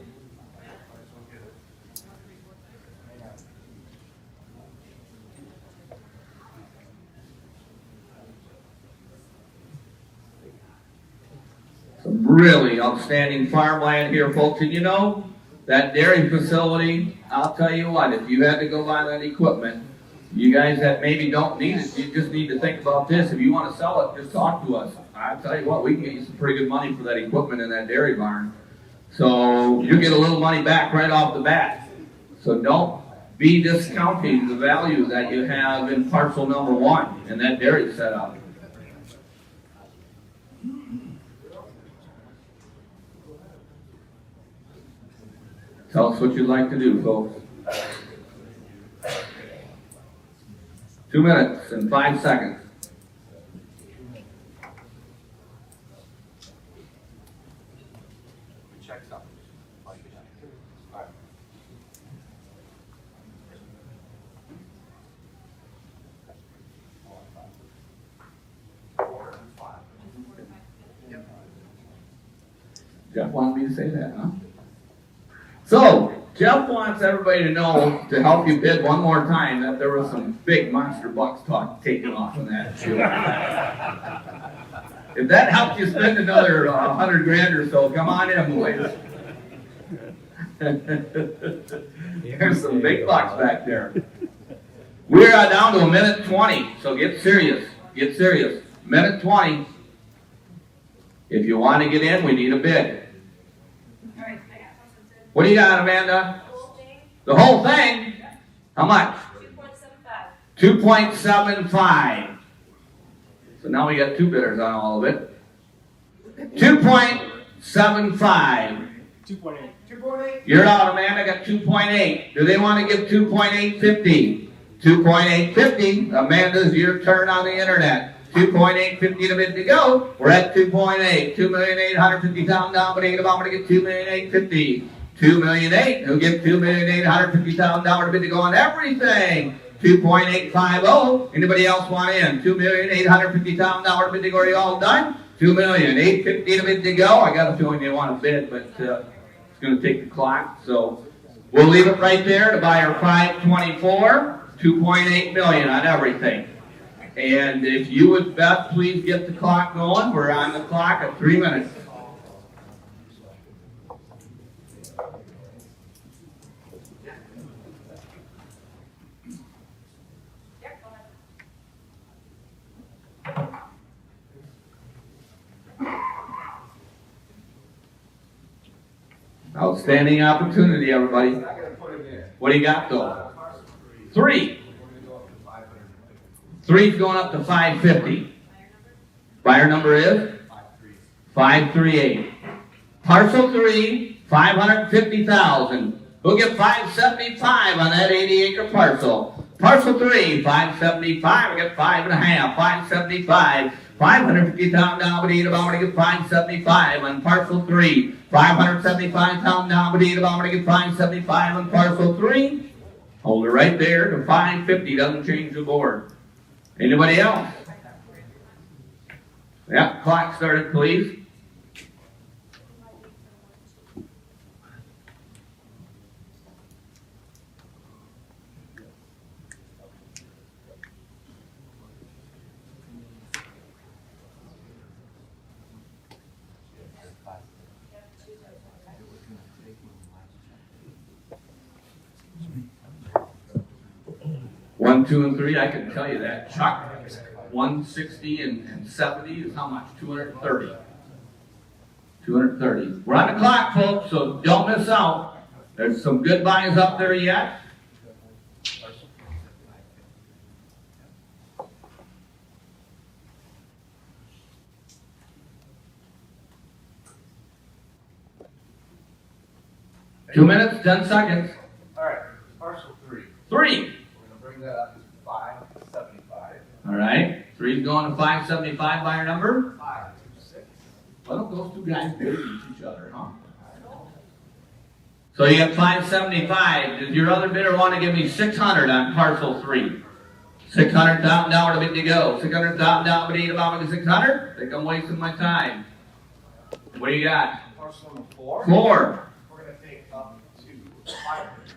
Some really outstanding farmland here, folks. And you know, that dairy facility, I'll tell you what, if you had to go buy that equipment, you guys that maybe don't need it, you just need to think about this. If you want to sell it, just talk to us. I'll tell you what, we can get you some pretty good money for that equipment in that dairy barn. So you get a little money back right off the bat. So don't be discounting the value that you have in parcel number 1 in that dairy setup. Tell us what you'd like to do, folks. 2 minutes and 5 seconds. Check something. All right. Jeff wanted me to say that, huh? So, Jeff wants everybody to know, to help you bid one more time, that there was some big monster bucks taken off in that. If that helps you spend another 100 grand or so, come on in, boys. There's some big bucks back there. We're down to 1:20, so get serious. Get serious. 1:20. If you want to get in, we need a bid. What do you got, Amanda? The whole thing? How much? 2.75. So now we got 2 bidders on all of it. 2.75. 2.8. You're out, Amanda. Got 2.8. Do they want to give 2.850? 2.850. Amanda's your turn on the internet. 2.850 to bid to go. We're at 2.8. 2,850,000 down, but I'm going to get 2,850,000. 2,000,008. Who get 2,850,000 to bid to go on everything. 2.850. Anybody else want in? 2,850,000 bid to go. Are you all done? 2,850,000 to bid to go. I got a feeling they want to bid, but it's going to take the clock. So we'll leave it right there to buyer 524. 2.8 million on everything. And if you would, Beth, please get the clock going. We're on the clock at 3 minutes. Outstanding opportunity, everybody. What do you got, though? 3. 3's going up to 550. Buyer number is 538. Parcel 3, 550,000. We'll get 575 on that 80-acre parcel. Parcel 3, 575. We get 5.5. 575. 550 pound down, but eat about to get 575 on parcel 3. 575 pound down, but eat about to get 575 on parcel 3. Hold it right there to 550. Doesn't change the board. Anybody else? Yeah, clock started, please. One, 2, and 3, I can tell you that. Chuck, 160 and 70 is how much? 230. 230. We're on the clock, folks, so don't miss out. There's some good buys up there yet. Two minutes, 10 seconds. All right, parcel 3. 3. We're gonna bring that up to 575. All right. 3's going to 575 buyer number. 526. Why don't those two guys bid against each other, huh? So you have 575. Does your other bidder want to give me 600 on parcel 3? $600,000 to bid to go. $600,000 bid about 600? I think I'm wasting my time. What do you got? Parcel number 4. 4. We're gonna take up to 500.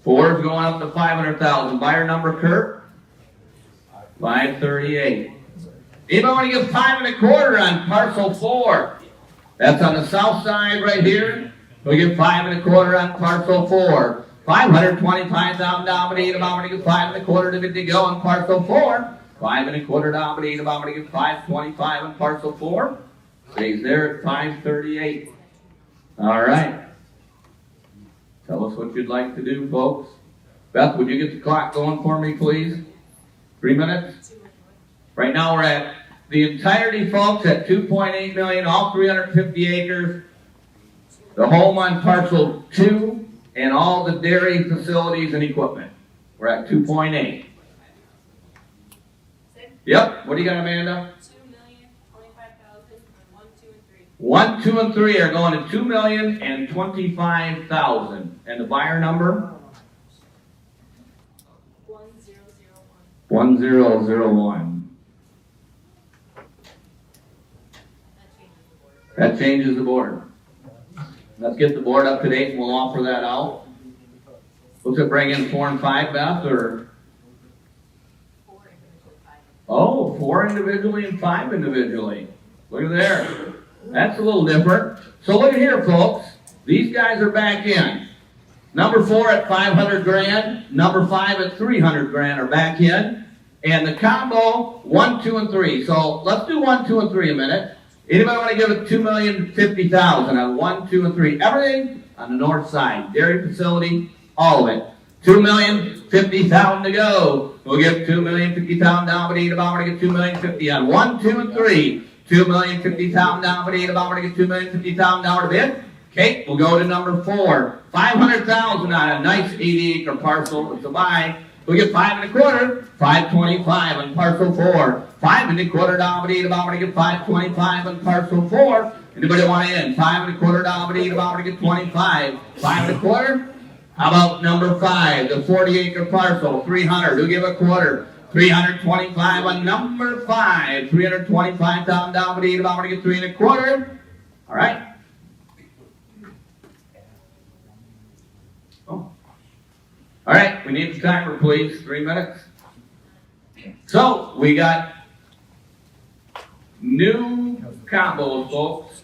4 is going up to 500,000. Buyer number, Kurt? 538. Anybody want to give 5.25 on parcel 4? That's on the south side right here. We give 5.25 on parcel 4. $525,000 nominated. I'm going to give 5.25 to bid to go on parcel 4. 5.25 nominated. I'm going to give 525 on parcel 4. Stays there at 538. All right. Tell us what you'd like to do, folks. Beth, would you get the clock going for me, please? 3 minutes? Right now we're at the entirety, folks, at 2.8 million, all 350 acres. The home on parcel 2 and all the dairy facilities and equipment. We're at 2.8. Yep. What do you got, Amanda? 2,025,000 on 1, 2, and 3. 1, 2, and 3 are going to 2,025,000. And the buyer number? 1001. 1001. That changes the board. Let's get the board up to date and we'll offer that out. What's it bring in 4 and 5, Beth, or? 4 individually, 5. Oh, 4 individually and 5 individually. Look at there. That's a little different. So look at here, folks. These guys are back in. Number 4 at 500 grand. Number 5 at 300 grand are back in. And the combo, 1, 2, and 3. So let's do 1, 2, and 3 a minute. Anybody want to give it $2,050,000 on 1, 2, and 3? Everything on the north side. Dairy facility, all of it. $2,050,000 to go. We'll give $2,050,000 down, but about to get $2,050,000 on 1, 2, and 3. $2,050,000 down, but about to get $2,050,000 to bid. Okay, we'll go to number 4. $500,000 on a nice 80-acre parcel. It's a buy. We'll get 5.25, 525 on parcel 4. 5.25 dominate about to get 525 on parcel 4. Anybody want to in? 5.25 dominate about to get 25. 5.25. How about number 5, the 40-acre parcel, 300. Who give a quarter? 325 on number 5. 325,000 dominate about to get 3.25. All right. All right, we need the timer, please. 3 minutes. So, we got new combos, folks.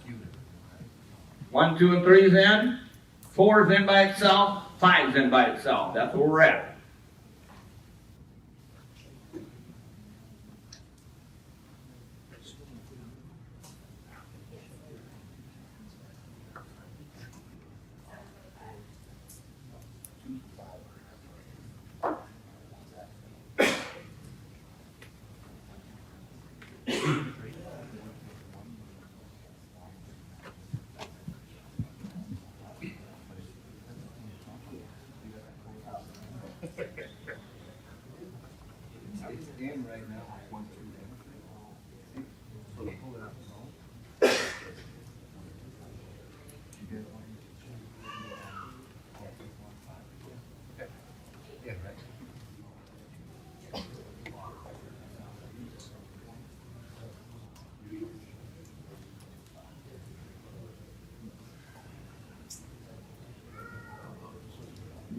1, 2, and 3's in. 4's in by itself. 5's in by itself. That's where we're at.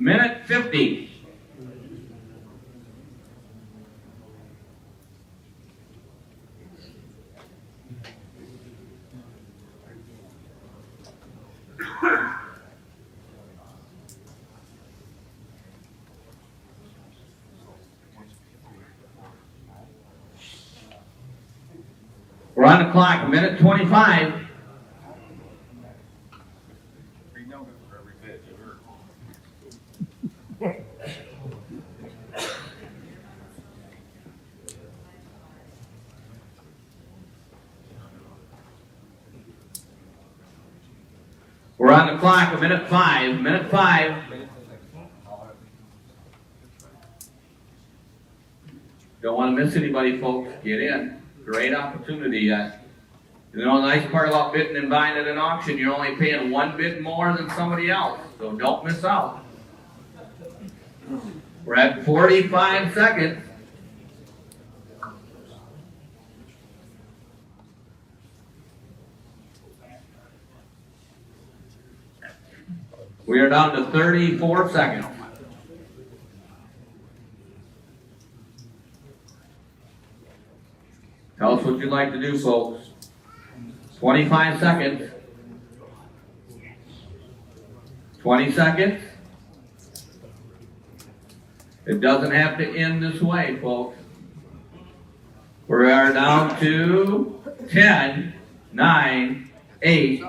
minute 50. We're on the clock, minute 25. We're on the clock, minute 5. Minute 5. Don't want to miss anybody, folks. Get in. Great opportunity. You know, the nice part about bidding and buying at an auction, you're only paying one bid more than somebody else. So don't miss out. We're at 45 seconds. We are down to 34 seconds. Tell us what you'd like to do, folks. 25 seconds. 20 seconds. It doesn't have to end this way, folks. We are down to 10, 9, 8,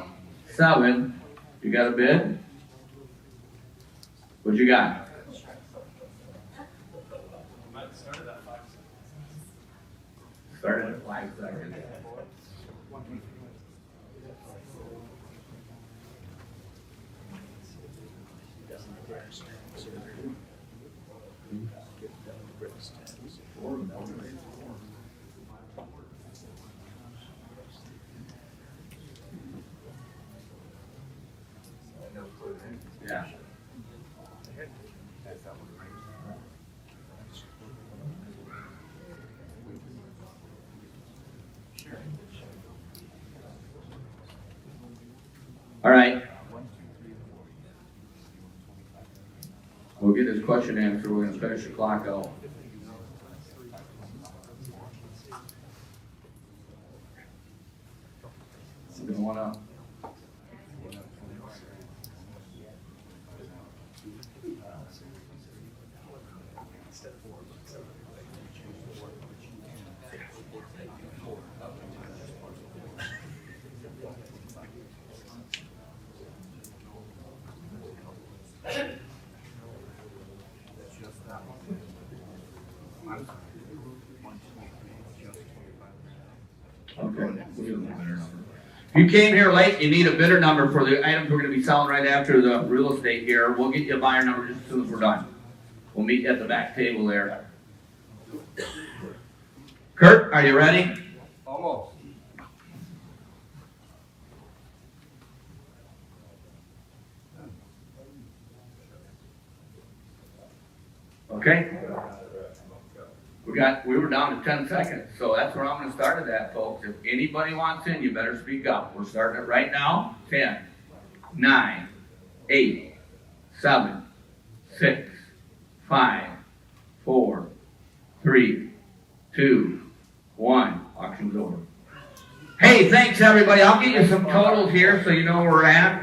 7. You got a bid? What you got? Started at 5 seconds. Yeah. All right. We'll get this question answered. We're going to finish the clock out. We're going to want to. Okay. If you came here late, you need a bidder number for the items we're going to be selling right after the real estate here. We'll get you a buyer number just as soon as we're done. We'll meet you at the back table there. Kurt, are you ready? Almost. Okay. We were down to 10 seconds, so that's where I'm going to start at that, folks. If anybody wants in, you better speak up. We're starting it right now. 10, 9, 8, 7, 6, 5, 4, 3, 2, 1. Auction's over. Hey, thanks everybody. I'll get you some totals here so you know where we're at.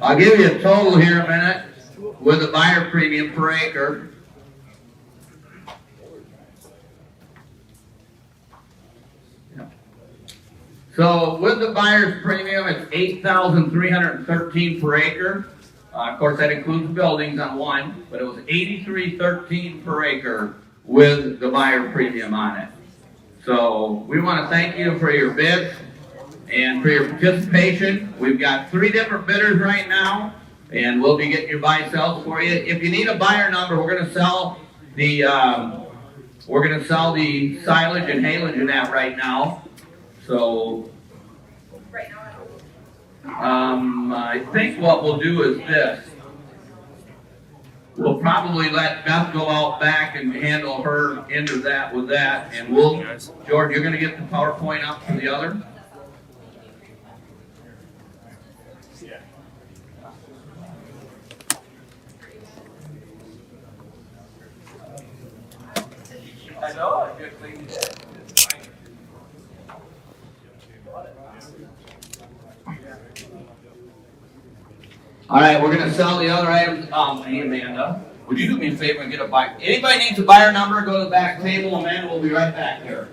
I'll give you a total here in a minute with a buyer premium per acre. So with the buyer's premium, it's $8,313 per acre. Of course, that includes buildings on one, but it was $83.13 per acre with the buyer premium on it. So we want to thank you for your bids and for your participation. We've got 3 different bidders right now, and we'll be getting your buy sells for you. If you need a buyer number, we're going to sell the silage and haylage in that right now. So I think what we'll do is this. We'll probably let Beth go out back and handle her end of that with that, and we'll, George, you're gonna get the PowerPoint up for the other? I know, good thing you did. All right, we're gonna sell the other items. Hey Amanda, would you do me a favor and get a buy? Anybody needs a buyer number? Go to the back table. Amanda will be right back here.